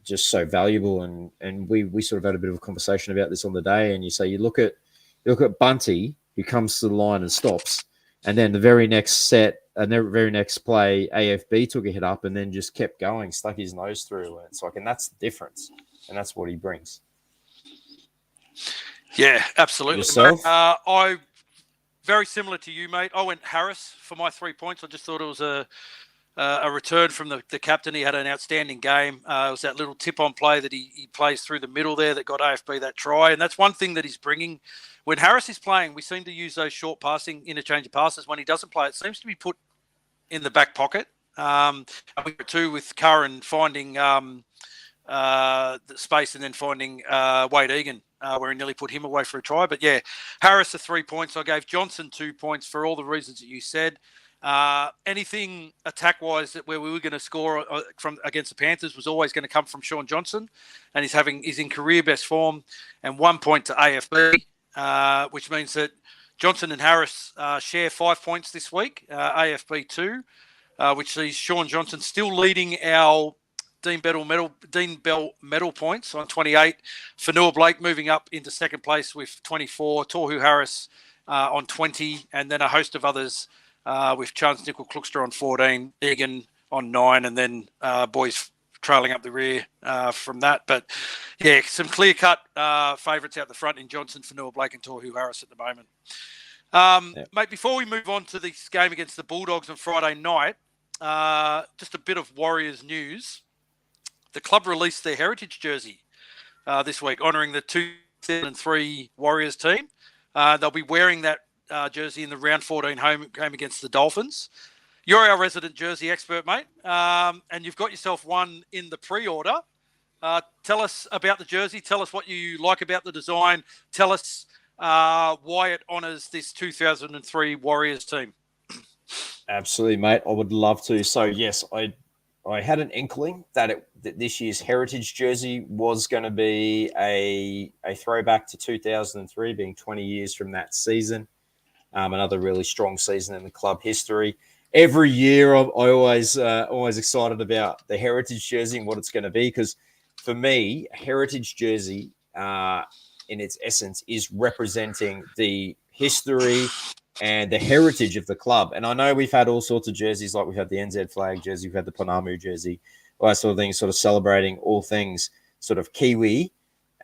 just so valuable. And we sort of had a bit of a conversation about this on the day. And you look at Bunty, who comes to the line and stops, and then the very next set and the very next play, AFB took a hit up and then just kept going, stuck his nose through. And it's like, and that's the difference, and that's what he brings. Yeah, absolutely. Yourself? I very similar to you, mate. I went Harris for my 3 points. I just thought it was a return from the captain. He had an outstanding game. It was that little tip-on play that he plays through the middle there that got AFB that try. And that's one thing that he's bringing. When Harris is playing, we seem to use those short passing, interchange of passes. When he doesn't play, it seems to be put in the back pocket. And we were too with Curran finding the space and then finding Wade Egan, where he nearly put him away for a try. But yeah, Harris 3 points. I gave Johnson 2 points for all the reasons that you said. Anything attack-wise that where we were going to score from against the Panthers was always going to come from Sean Johnson, and he's in career best form, and 1 point to AFB, which means that Johnson and Harris share 5 points this week, AFB 2, which sees Sean Johnson still leading our Dean Bell medal points on 28. Fanua Blake moving up into second place with 24. Tohu Harris on 20, and then a host of others with Chance Nickel Klookster on 14, Egan on 9, and then boys trailing up the rear from that. But yeah, some clear-cut favourites out the front in Johnson, Fanua Blake, and Tohu Harris at the moment. Mate, before we move on to this game against the Bulldogs on Friday night, just a bit of Warriors news. The club released their heritage jersey this week, honouring the 2003 Warriors team. They'll be wearing that jersey in the round 14 home game against the Dolphins. You're our resident jersey expert, mate, and you've got yourself one in the pre-order. Tell us about the jersey. Tell us what you like about the design. Tell us why it honours this 2003 Warriors team. Absolutely, mate. I would love to. So, yes, I had an inkling that this year's heritage jersey was going to be a throwback to 2003, being 20 years from that season. Another really strong season in the club history. Every year, I'm always excited about the heritage jersey and what it's going to be, because for me, a heritage jersey, in its essence, is representing the history and the heritage of the club. And I know we've had all sorts of jerseys, like we've had the NZ flag jersey, we've had the Panamu jersey, all that sort of thing, sort of celebrating all things sort of Kiwi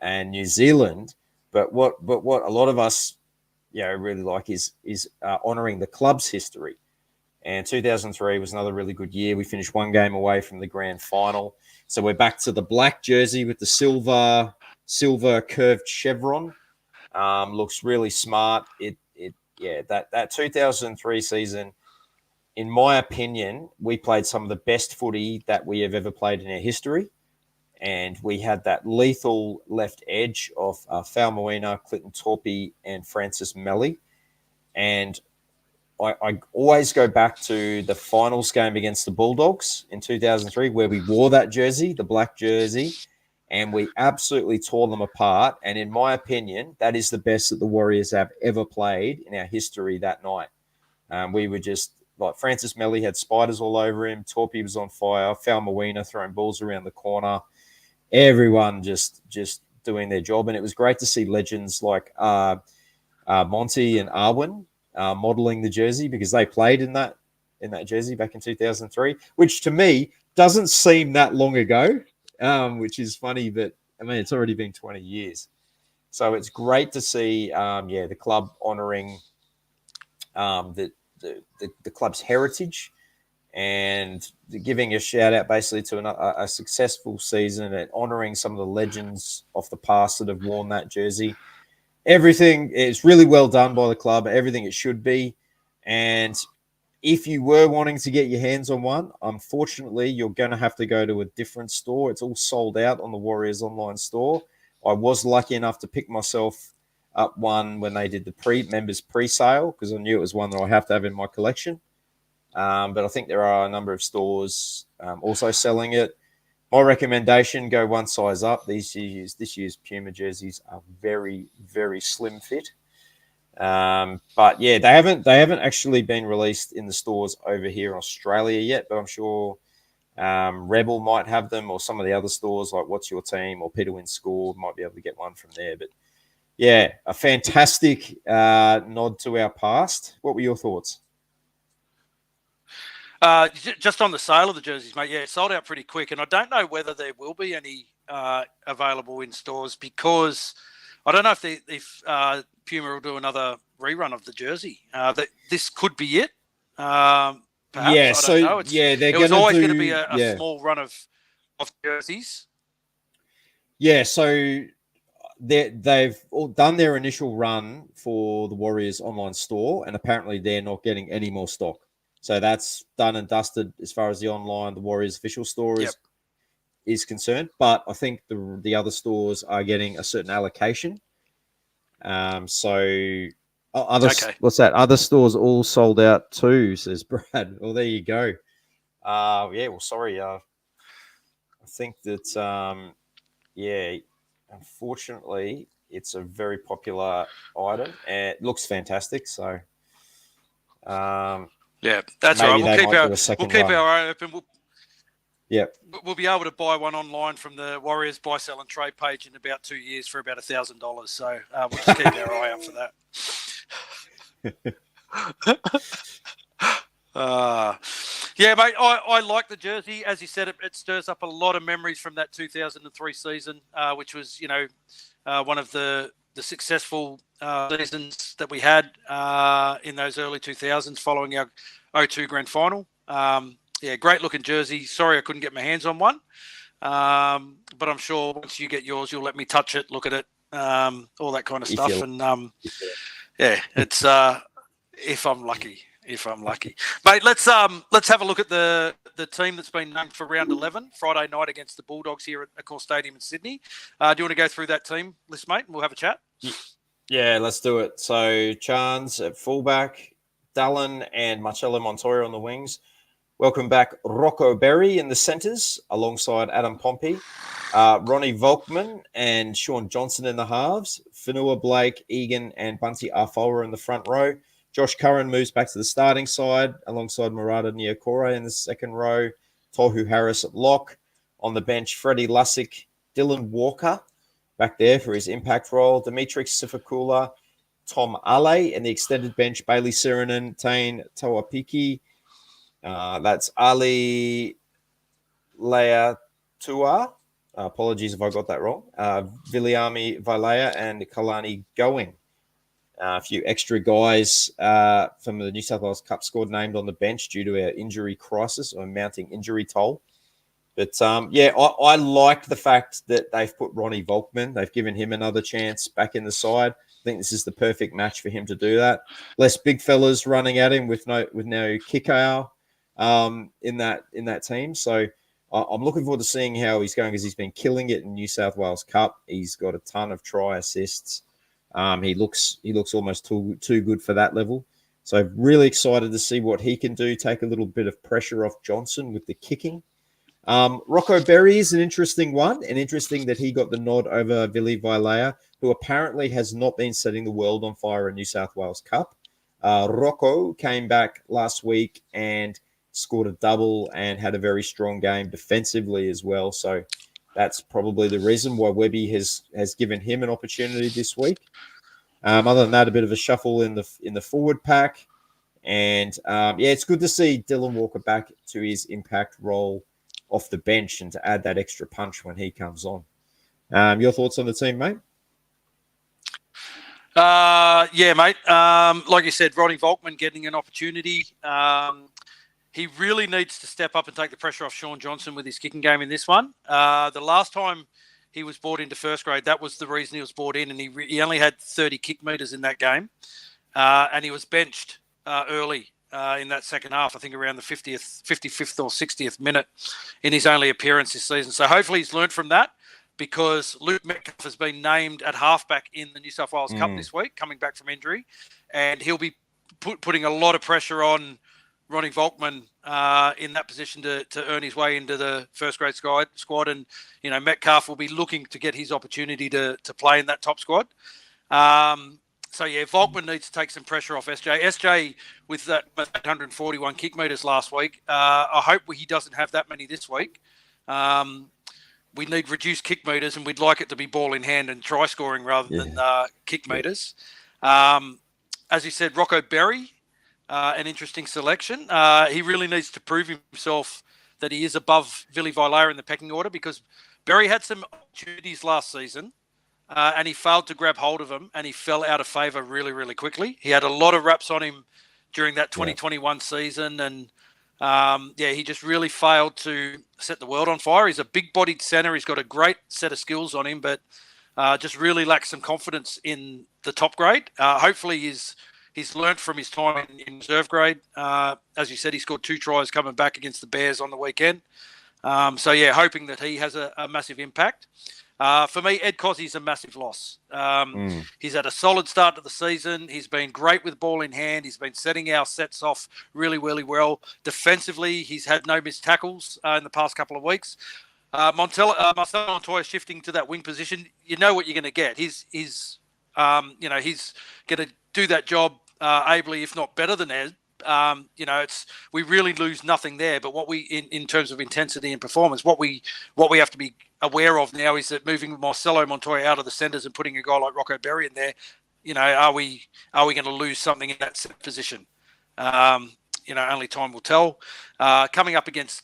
and New Zealand. But what a lot of us, really like is honouring the club's history. And 2003 was another really good year. We finished one game away from the grand final. So we're back to the black jersey with the silver curved chevron. Looks really smart. That 2003 season, in my opinion, we played some of the best footy that we have ever played in our history. And we had that lethal left edge of Falmoina, Clinton Torpey, and Francis Melly. And I always go back to the finals game against the Bulldogs in 2003, where we wore that jersey, the black jersey, and we absolutely tore them apart. And in my opinion, that is the best that the Warriors have ever played in our history that night. We were just like, Francis Melly had spiders all over him. Torpey was on fire. Falmoina throwing balls around the corner. Everyone just doing their job. And it was great to see legends like Monty and Arwen modelling the jersey, because they played in that jersey back in 2003, which to me doesn't seem that long ago. Which is funny, but I mean, it's already been 20 years. So it's great to see, the club honouring the club's heritage and giving a shout out basically to a successful season and honouring some of the legends of the past that have worn that jersey. Everything is really well done by the club, everything it should be. And if you were wanting to get your hands on one, unfortunately, you're going to have to go to a different store. It's all sold out on the Warriors online store. I was lucky enough to pick myself up one when they did the members pre-sale, because I knew it was one that I have to have in my collection. But I think there are a number of stores also selling it. My recommendation, go one size up. This year's Puma jerseys are very, very slim fit. But yeah, they haven't actually been released in the stores over here in Australia yet, but I'm sure Rebel might have them, or some of the other stores like What's Your Team or Peter Wynn Score might be able to get one from there. But yeah, a fantastic nod to our past. What were your thoughts? Just on the sale of the jerseys, mate, yeah, it sold out pretty quick. And I don't know whether there will be any available in stores, because I don't know if Puma will do another rerun of the jersey. This could be it. Perhaps, yeah, I don't know. It was always going to be a small run of jerseys. Yeah, so they've all done their initial run for the Warriors online store, and apparently they're not getting any more stock. So that's done and dusted as far as the Warriors official store is concerned, but I think the other stores are getting a certain allocation. What's that? Other stores all sold out too, says Brad. Well, there you go. Sorry. I think that, unfortunately, it's a very popular item and it looks fantastic. So, that's right. We'll keep our eye open. We'll be able to buy one online from the Warriors buy, sell, and trade page in about 2 years for about $1,000. So we'll just keep our eye out for that. Mate, I like the jersey. As you said, it stirs up a lot of memories from that 2003 season, which was, one of the successful seasons that we had in those early 2000s following our 2002 grand final. Great looking jersey. Sorry I couldn't get my hands on one, but I'm sure once you get yours, you'll let me touch it, look at it, all that kind of stuff. It's if I'm lucky. Mate, let's have a look at the team that's been named for round 11 Friday night against the Bulldogs here at Accor Stadium in Sydney. Do you want to go through that team list, mate, and we'll have a chat? Yeah, let's do it. So Chance at fullback, Dallin and Marcelo Montoya on the wings. Welcome back Rocco Berry in the centres alongside Adam Pompey. Ronnie Volkman and Sean Johnson in the halves. Fanua Blake, Egan and Bunty Arfola in the front row. Josh Curran moves back to the starting side alongside Murata Niokore in the second row. Tohu Harris at lock. On the bench, Freddie Lussick, Dylan Walker back there for his impact role. Dimitri Sifakula, Tom Ale in the extended bench. Bailey Sirenen, Tain Tawapiki. That's Ali Leatua. Apologies if I got that wrong. Viliami Vailea and Kalani Going. A few extra guys from the New South Wales Cup squad named on the bench due to our injury crisis or mounting injury toll. But, I like the fact that they've put Ronnie Volkman. They've given him another chance back in the side. I think this is the perfect match for him to do that. Less big fellas running at him with no kick-out in that team. So I'm looking forward to seeing how he's going because he's been killing it in New South Wales Cup. He's got a ton of try assists. He looks almost too good for that level. So really excited to see what he can do, take a little bit of pressure off Johnson with the kicking. Rocco Berry is an interesting one, and interesting that he got the nod over Vili Vailea, who apparently has not been setting the world on fire in New South Wales Cup. Rocco came back last week and scored a double and had a very strong game defensively as well. So that's probably the reason why Webby has given him an opportunity this week. Other than that, a bit of a shuffle in the forward pack. And, it's good to see Dylan Walker back to his impact role off the bench and to add that extra punch when he comes on. Your thoughts on the team, mate? Mate. Like you said, Ronnie Volkman getting an opportunity. He really needs to step up and take the pressure off Sean Johnson with his kicking game in this one. The last time he was brought into first grade, that was the reason he was brought in, and he only had 30 kick meters in that game, and he was benched early in that second half, I think around the 55th or 60th minute in his only appearance this season. So hopefully he's learned from that, because Luke Metcalf has been named at halfback in the New South Wales Cup this week, coming back from injury, and he'll be putting a lot of pressure on Ronnie Volkman in that position to earn his way into the first grade squad. And, Metcalf will be looking to get his opportunity to play in that top squad. Volkman needs to take some pressure off SJ. SJ, with that 841 kick meters last week, I hope he doesn't have that many this week. We need reduced kick meters, and we'd like it to be ball in hand and try scoring rather than kick meters. As you said, Rocco Berry, an interesting selection. He really needs to prove himself that he is above Vili Vailea in the pecking order, because Berry had some opportunities last season and he failed to grab hold of them, and he fell out of favour really, really quickly. He had a lot of raps on him during that 2021 season, and he just really failed to set the world on fire. He's a big-bodied centre. He's got a great set of skills on him, but just really lacks some confidence in the top grade. Hopefully he's learnt from his time in reserve grade. As you said, he scored 2 tries coming back against the Bears on the weekend. So, yeah, hoping that he has a massive impact. For me, Ed Cossey's a massive loss. He's had a solid start to the season. He's been great with ball in hand. He's been setting our sets off really, really well. Defensively, he's had no missed tackles in the past couple of weeks. Marcelo Montoya shifting to that wing position. You know what you're going to get. He's going to do that job ably, if not better than Ed. We really lose nothing there. But what we, in terms of intensity and performance, what we have to be aware of now is that moving Marcelo Montoya out of the centres and putting a guy like Rocco Berry in there, are we going to lose something in that set position? Only time will tell. Coming up against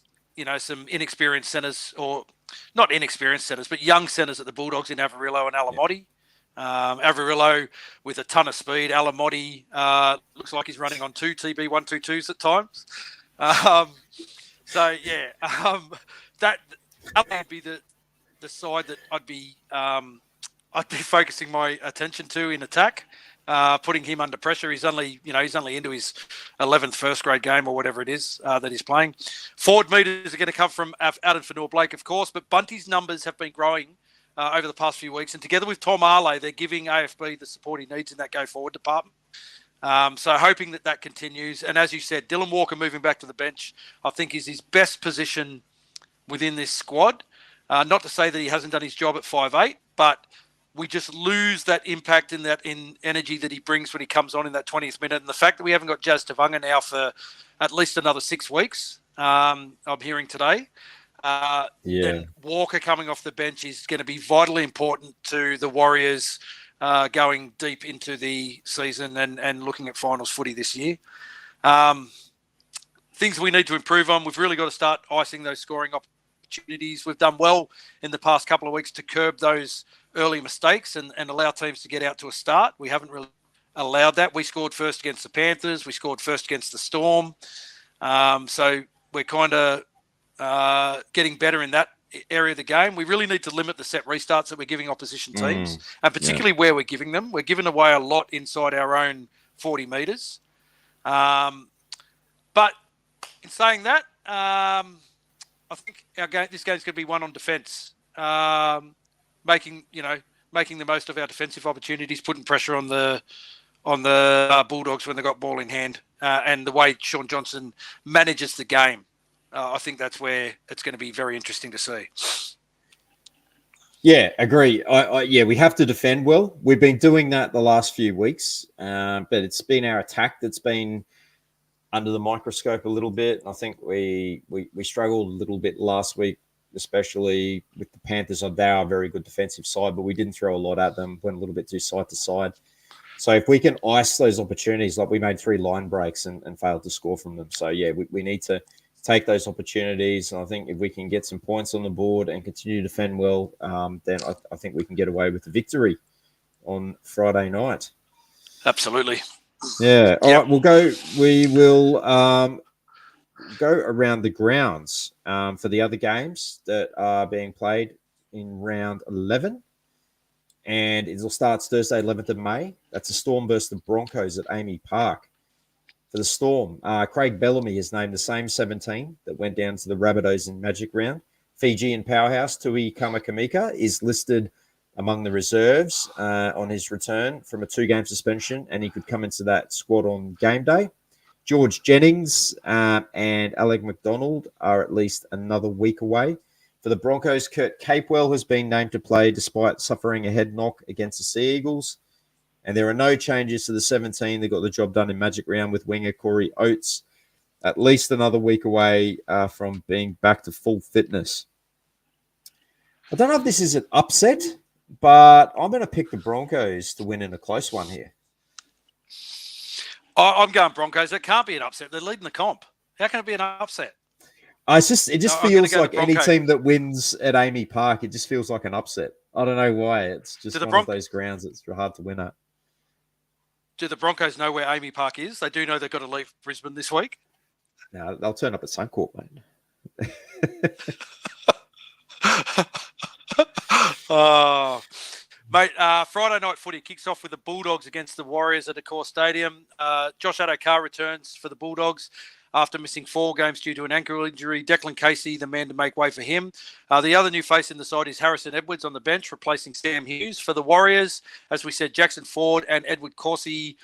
some inexperienced centres, or not inexperienced centres, but young centres at the Bulldogs in Averillo and Alamotti. Averillo with a ton of speed. Alamotti looks like he's running on two TB 122s at times. That would be the side that I'd be focusing my attention to in attack. Putting him under pressure. He's only into his 11th first grade game or whatever it is that he's playing. Forward meters are going to come from Adam Fanor-Blake, of course, but Bunty's numbers have been growing over the past few weeks, and together with Tom Arley, they're giving AFB the support he needs in that go forward department. So hoping that continues. And as you said, Dylan Walker moving back to the bench, I think is his best position within this squad. Not to say that he hasn't done his job at 5'8", but we just lose that impact in energy that he brings when he comes on in that 20th minute. And the fact that we haven't got Jazz Tavanga now for at least another 6 weeks, I'm hearing today. Then Walker coming off the bench is going to be vitally important to the Warriors going deep into the season and looking at finals footy this year. Things we need to improve on. We've really got to start icing those scoring opportunities. We've done well in the past couple of weeks to curb those early mistakes and allow teams to get out to a start. We haven't really allowed that. We scored first against the Panthers. We scored first against the Storm. So we're kind of getting better in that area of the game. We really need to limit the set restarts that we're giving opposition teams, and particularly where we're giving them. We're giving away a lot inside our own 40 metres. But in saying that, I think this game's going to be won on defence. Making the most of our defensive opportunities, putting pressure on the Bulldogs when they got ball in hand, and the way Sean Johnson manages the game. I think that's where it's going to be very interesting to see. Yeah, agree. We have to defend well. We've been doing that the last few weeks, but it's been our attack that's been under the microscope a little bit. I think we struggled a little bit last week, especially with the Panthers. They are a very good defensive side, but we didn't throw a lot at them, went a little bit too side to side. So if we can ice those opportunities, like we made 3 line breaks and failed to score from them. So, we need to take those opportunities. And I think if we can get some points on the board and continue to defend well, then I think we can get away with the victory on Friday night. Absolutely. Yeah. All right, we will go around the grounds for the other games that are being played in round 11. And it starts Thursday, 11th of May. That's the Storm versus the Broncos at Amy Park. For the Storm, Craig Bellamy is named the same 17 that went down to the Rabbitohs in Magic Round. Fijian powerhouse Tui Kamakamika is listed among the reserves on his return from a 2-game suspension, and he could come into that squad on game day. George Jennings and Alec McDonald are at least another week away. For the Broncos, Kurt Capewell has been named to play despite suffering a head knock against the Sea Eagles. And there are no changes to the 17. They got the job done in Magic Round with winger Corey Oates, at least another week away from being back to full fitness. I don't know if this is an upset, but I'm going to pick the Broncos to win in a close one here. I'm going Broncos. It can't be an upset. They're leading the comp. How can it be an upset? It just feels like any team that wins at Amy Park, it just feels like an upset. I don't know why. It's just one of those grounds that's hard to win at. Do the Broncos know where Amy Park is? They do know they've got to leave Brisbane this week. No, they'll turn up at Suncorp, mate. Friday night footy kicks off with the Bulldogs against the Warriors at Accor Stadium. Josh Adokar returns for the Bulldogs. after missing 4 games due to an ankle injury. Declan Casey, the man to make way for him. The other new face in the side is Harrison Edwards on the bench, replacing Sam Hughes. For the Warriors, as we said, Jackson Ford and Edward Corsi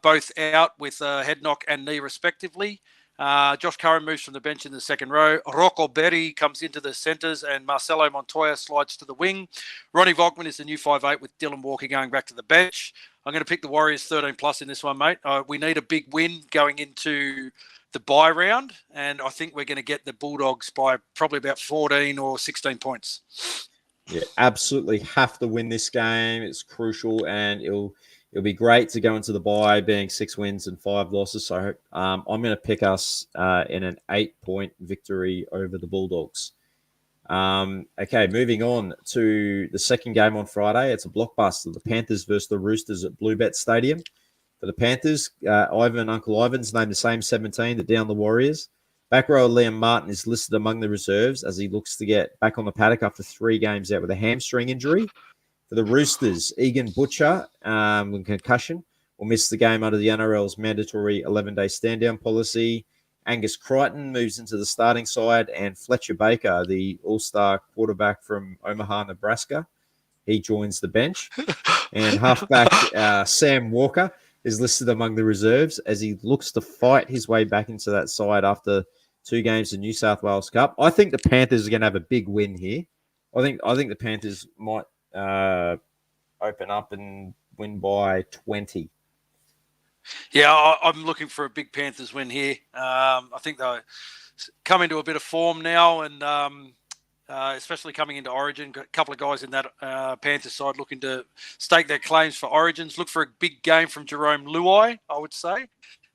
both out with head knock and knee respectively. Josh Curran moves from the bench in the second row. Rocco Berry comes into the centres and Marcelo Montoya slides to the wing. Ronnie Volkman is the new 5'8" with Dylan Walker going back to the bench. I'm going to pick the Warriors 13 plus in this one, mate. We need a big win going into the bye round, and I think we're going to get the Bulldogs by probably about 14 or 16 points. Yeah, absolutely have to win this game. It's crucial, and it'll be great to go into the bye being 6 wins and 5 losses. So I'm going to pick us in an 8-point victory over the Bulldogs. Okay, moving on to the second game on Friday. It's a blockbuster. The Panthers versus the Roosters at Bluebet Stadium. For the Panthers, Uncle Ivan's named the same 17 to down the Warriors. Back row Liam Martin is listed among the reserves as he looks to get back on the paddock after 3 games out with a hamstring injury. For the Roosters, Egan Butcher, with concussion, will miss the game under the NRL's mandatory 11-day stand-down policy. Angus Crichton moves into the starting side, and Fletcher Baker, the all-star quarterback from Omaha, Nebraska, he joins the bench. And halfback Sam Walker is listed among the reserves as he looks to fight his way back into that side after 2 games of New South Wales Cup. I think the Panthers are going to have a big win here. I think the Panthers might open up and win by 20. Yeah, I'm looking for a big Panthers win here. I think they'll come into a bit of form now, and especially coming into Origin. Got a couple of guys in that Panthers side looking to stake their claims for Origins. Look for a big game from Jerome Luai, I would say.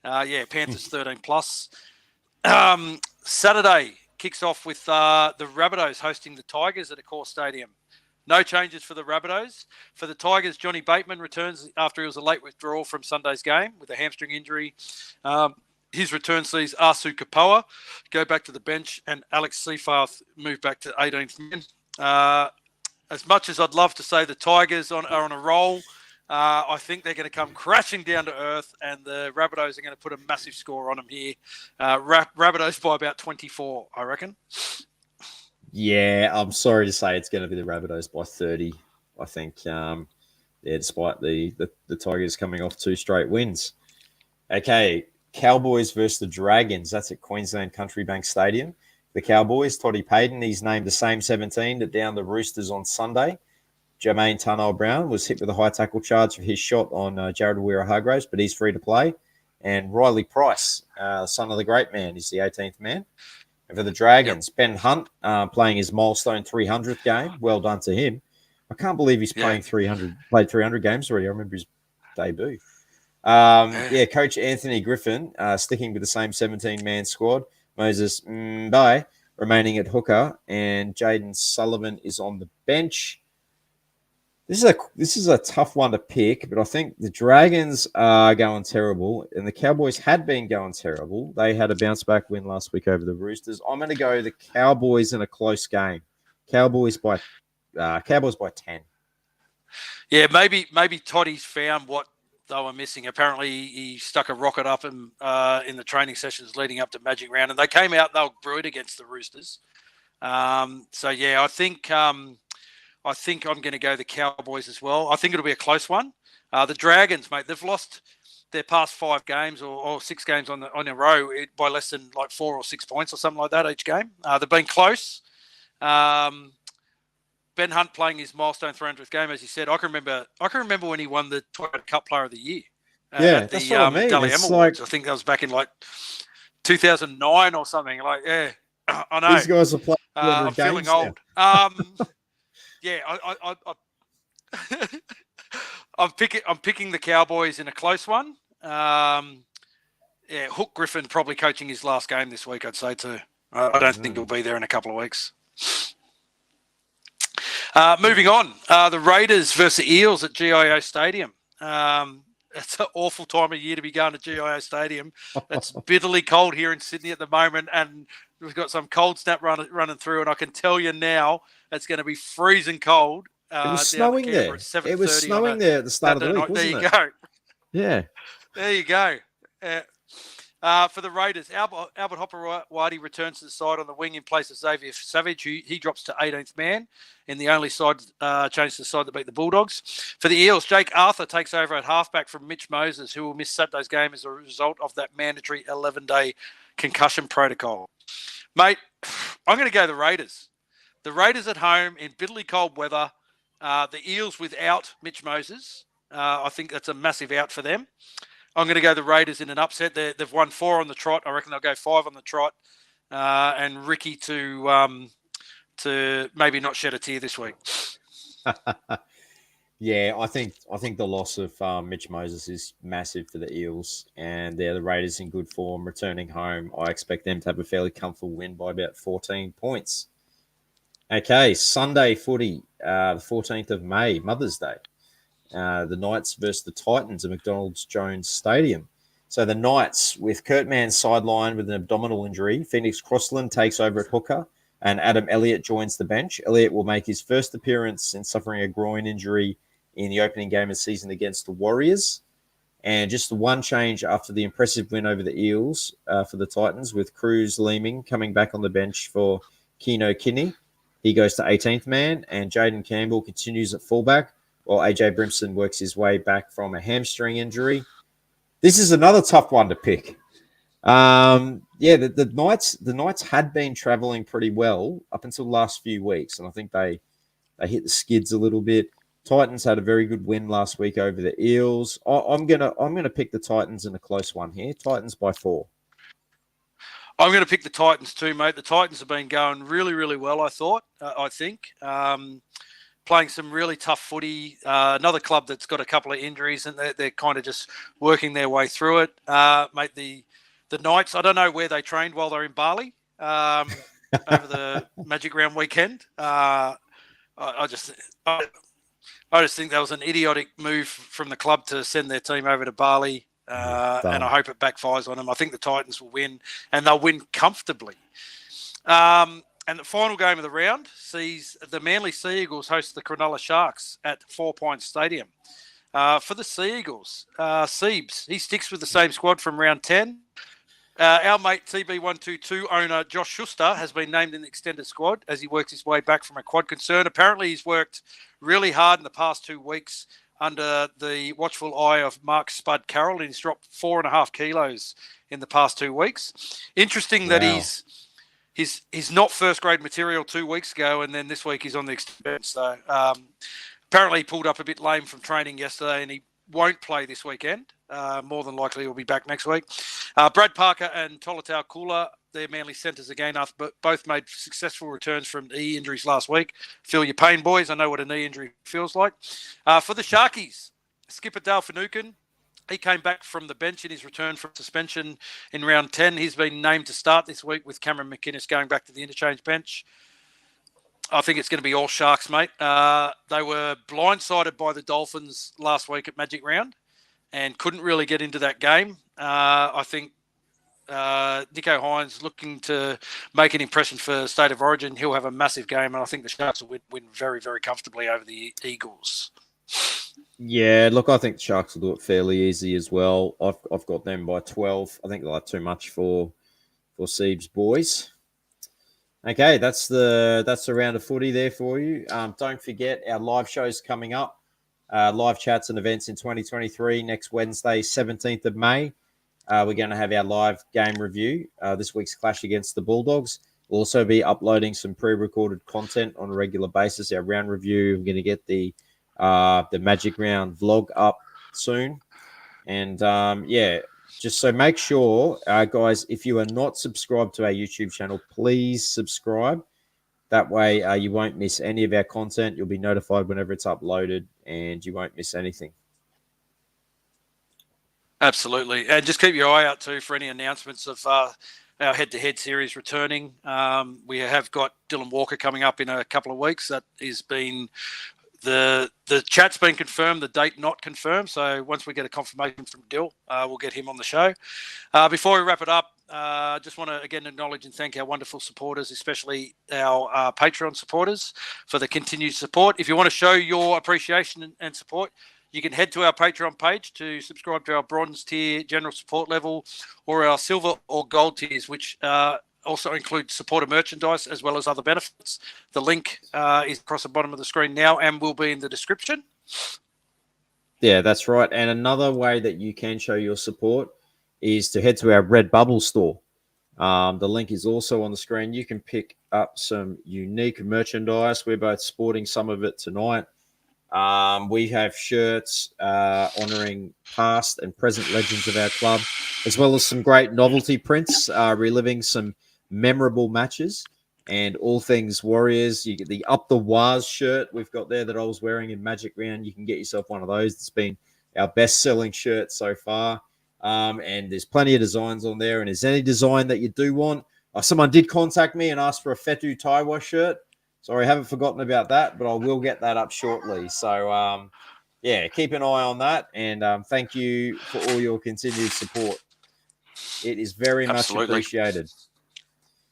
Panthers 13 plus. Saturday kicks off with the Rabbitohs hosting the Tigers at Accor Stadium. No changes for the Rabbitohs. For the Tigers, Johnny Bateman returns after he was a late withdrawal from Sunday's game with a hamstring injury. His return sees Asu Kapoa go back to the bench and Alex Seyfarth move back to 18th man. As much as I'd love to say the Tigers are on a roll, I think they're going to come crashing down to earth, and the Rabbitohs are going to put a massive score on them here. Rabbitohs by about 24, I reckon. Yeah, I'm sorry to say it's going to be the Rabbitohs by 30. I think, despite the Tigers coming off 2 straight wins. Okay, Cowboys versus the Dragons. That's at Queensland Country Bank Stadium. The Cowboys, Toddy Payton, he's named the same 17 to down the Roosters on Sunday. Jermaine Tarnall-Brown was hit with a high tackle charge for his shot on Jared Weir-Hargraves, but he's free to play. And Riley Price, son of the great man, is the 18th man. And for the Dragons, Ben Hunt playing his milestone 300th game. Well done to him. I can't believe he's played 300 games already. I remember his debut. Coach Anthony Griffin sticking with the same 17-man squad. Moses Mbai remaining at hooker, and Jaden Sullivan is on the bench. This is a tough one to pick, but I think the Dragons are going terrible, and the Cowboys had been going terrible. They had a bounce-back win last week over the Roosters. I'm going to go the Cowboys in a close game. Cowboys by 10. Yeah, maybe Toddy's found what they were missing. Apparently, he stuck a rocket up in the training sessions leading up to Magic Round, and they came out, they were brewed against the Roosters. I think I'm going to go the Cowboys as well. I think it'll be a close one. The Dragons, mate, they've lost their past 5 games or 6 games on a row by less than like 4 or 6 points or something like that each game. They've been close. Ben Hunt playing his milestone 300th game, as you said. I can remember when he won the Toyota Cup Player of the Year. At the that's what I mean. Dally M Awards. I think that was back in like 2009 or something. Like, yeah, I know. These guys are playing. I'm feeling old. I'm picking the Cowboys in a close one. Hook Griffin probably coaching his last game this week, I'd say too. I don't think he'll be there in a couple of weeks. Moving on, the Raiders versus the Eels at GIO Stadium. It's an awful time of year to be going to GIO Stadium. It's bitterly cold here in Sydney at the moment, and we've got some cold snap running through, and I can tell you now it's going to be freezing cold. It was snowing there. It was snowing there at the start of the week, wasn't it? There you go. Yeah. There you go. For the Raiders, Albert Hopper-Whitey returns to the side on the wing in place of Xavier Savage. He drops to 18th man in the only side change to the side to beat the Bulldogs. For the Eels, Jake Arthur takes over at halfback from Mitch Moses, who will miss Saturday's game as a result of that mandatory 11-day concussion protocol. Mate, I'm going to go the Raiders. The Raiders at home in bitterly cold weather. The Eels without Mitch Moses. I think that's a massive out for them. I'm going to go the Raiders in an upset. They've won 4 on the trot. I reckon they'll go 5 on the trot. And Ricky to maybe not shed a tear this week. Yeah, I think the loss of Mitch Moses is massive for the Eels, and they're the Raiders in good form, returning home. I expect them to have a fairly comfortable win by about 14 points. Okay, Sunday footy, the 14th of May, Mother's Day. The Knights versus the Titans at McDonald's Jones Stadium. So the Knights, with Kurt Mann sidelined with an abdominal injury, Phoenix Crossland takes over at hooker, and Adam Elliott joins the bench. Elliott will make his first appearance since suffering a groin injury in the opening game of the season against the Warriors. And just the one change after the impressive win over the Eels for the Titans, with Cruz Leeming coming back on the bench for Keno Kinney. He goes to 18th man, and Jaden Campbell continues at fullback, while AJ Brimson works his way back from a hamstring injury. This is another tough one to pick. The Knights had been traveling pretty well up until the last few weeks, and I think they hit the skids a little bit. Titans had a very good win last week over the Eels. I'm gonna pick the Titans in a close one here. Titans by 4. I'm going to pick the Titans too, mate. The Titans have been going really, really well, I think. Playing some really tough footy. Another club that's got a couple of injuries, and they're kind of just working their way through it. Mate, the Knights, I don't know where they trained while they're in Bali over the Magic Round weekend. I just think that was an idiotic move from the club to send their team over to Bali. And I hope it backfires on them. I think the Titans will win, and they'll win comfortably. And the final game of the round sees the Manly Sea Eagles host the Cronulla Sharks at 4 Points Stadium. For the Sea Eagles, Siebes, he sticks with the same squad from round 10. Our mate TB122 owner Josh Schuster has been named in the extended squad as he works his way back from a quad concern. Apparently, he's worked really hard in the past 2 weeks under the watchful eye of Mark Spud Carroll, and he's dropped 4.5 kilos in the past 2 weeks. Interesting that he's not first grade material 2 weeks ago, and then this week he's on the extended. So apparently he pulled up a bit lame from training yesterday, and he won't play this weekend. More than likely he'll be back next week. Brad Parker and Tolatau Kula, their Manly centres again, both made successful returns from knee injuries last week. Feel your pain, boys. I know what a knee injury feels like. For the Sharkies, skipper Dale Finucane, he came back from the bench in his return from suspension in round 10. He's been named to start this week with Cameron McInnes going back to the interchange bench. I think it's going to be all Sharks, mate. They were blindsided by the Dolphins last week at Magic Round and couldn't really get into that game. I think Nico Hines looking to make an impression for State of Origin. He'll have a massive game, and I think the Sharks will win very, very comfortably over the Eagles. Yeah, look, I think the Sharks will do it fairly easy as well. I've got them by 12. I think they'll have too much for Siebes boys. Okay, that's the round of footy there for you. Don't forget our live shows coming up. Live chats and events in 2023 next Wednesday, 17th of May. We're going to have our live game review. This week's clash against the Bulldogs. We'll also be uploading some pre-recorded content on a regular basis. Our round review. We're going to get the Magic Round vlog up soon. And just so make sure, guys, if you are not subscribed to our YouTube channel, please subscribe. That way you won't miss any of our content. You'll be notified whenever it's uploaded, and you won't miss anything. Absolutely. And just keep your eye out, too, for any announcements of our head-to-head series returning. We have got Dylan Walker coming up in a couple of weeks. That has been... The chat's been confirmed, the date not confirmed. So once we get a confirmation from Dill, we'll get him on the show. Before we wrap it up, just want to again acknowledge and thank our wonderful supporters, especially our Patreon supporters, for the continued support. If you want to show your appreciation and support, You can head to our Patreon page to subscribe to our bronze tier general support level or our silver or gold tiers, which also include supporter merchandise as well as other benefits. The link is across the bottom of the screen now and will be in the description. Yeah, that's right. And another way that you can show your support is to head to our Redbubble store. The link is also on the screen. You can pick up some unique merchandise. We're both sporting some of it tonight. We have shirts honoring past and present legends of our club, as well as some great novelty prints reliving some memorable matches and all things Warriors. You get the Up the Waz shirt we've got there that I was wearing in Magic Round. You can get yourself one of those. It's been our best-selling shirt so far. And there's plenty of designs on there. And is any design that you do want? Someone did contact me and ask for a Fetu Taiwa shirt. Sorry, I haven't forgotten about that, but I will get that up shortly. So, yeah, keep an eye on that. And thank you for all your continued support. It is very much appreciated.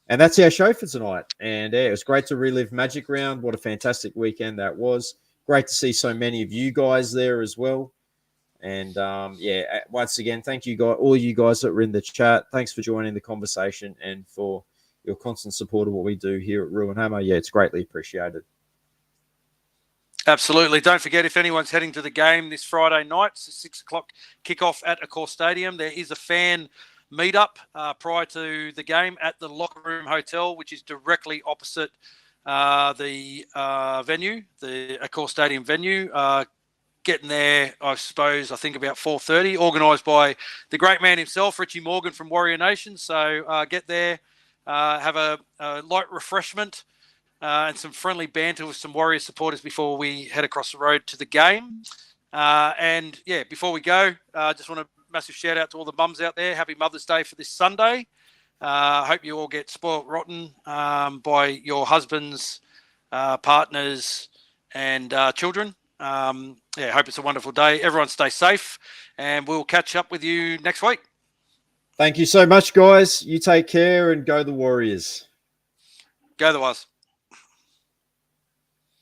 And that's our show for tonight. And yeah, it was great to relive Magic Round. What a fantastic weekend that was. Great to see so many of you guys there as well. And yeah, once again, thank you guys, all you guys that were in the chat. Thanks for joining the conversation and for your constant support of what we do here at Ruin Hammer. Yeah, it's greatly appreciated. Absolutely. Don't forget, if anyone's heading to the game this Friday night, it's a 6 o'clock kickoff at Accor Stadium. There is a fan meetup prior to the game at the Locker Room Hotel, which is directly opposite the venue, the Accor Stadium venue. Getting there, I suppose, I think about 4:30, organised by the great man himself, Richie Morgan from Warrior Nation. So get there, have a light refreshment and some friendly banter with some Warrior supporters before we head across the road to the game. And yeah, before we go, I just want to massive shout out to all the mums out there. Happy Mother's Day for this Sunday. Hope you all get spoilt rotten by your husbands, partners, and children. Yeah, hope it's a wonderful day. Everyone stay safe, and we'll catch up with you next week. Thank you so much, guys. You take care and go the Warriors. Go the Waz.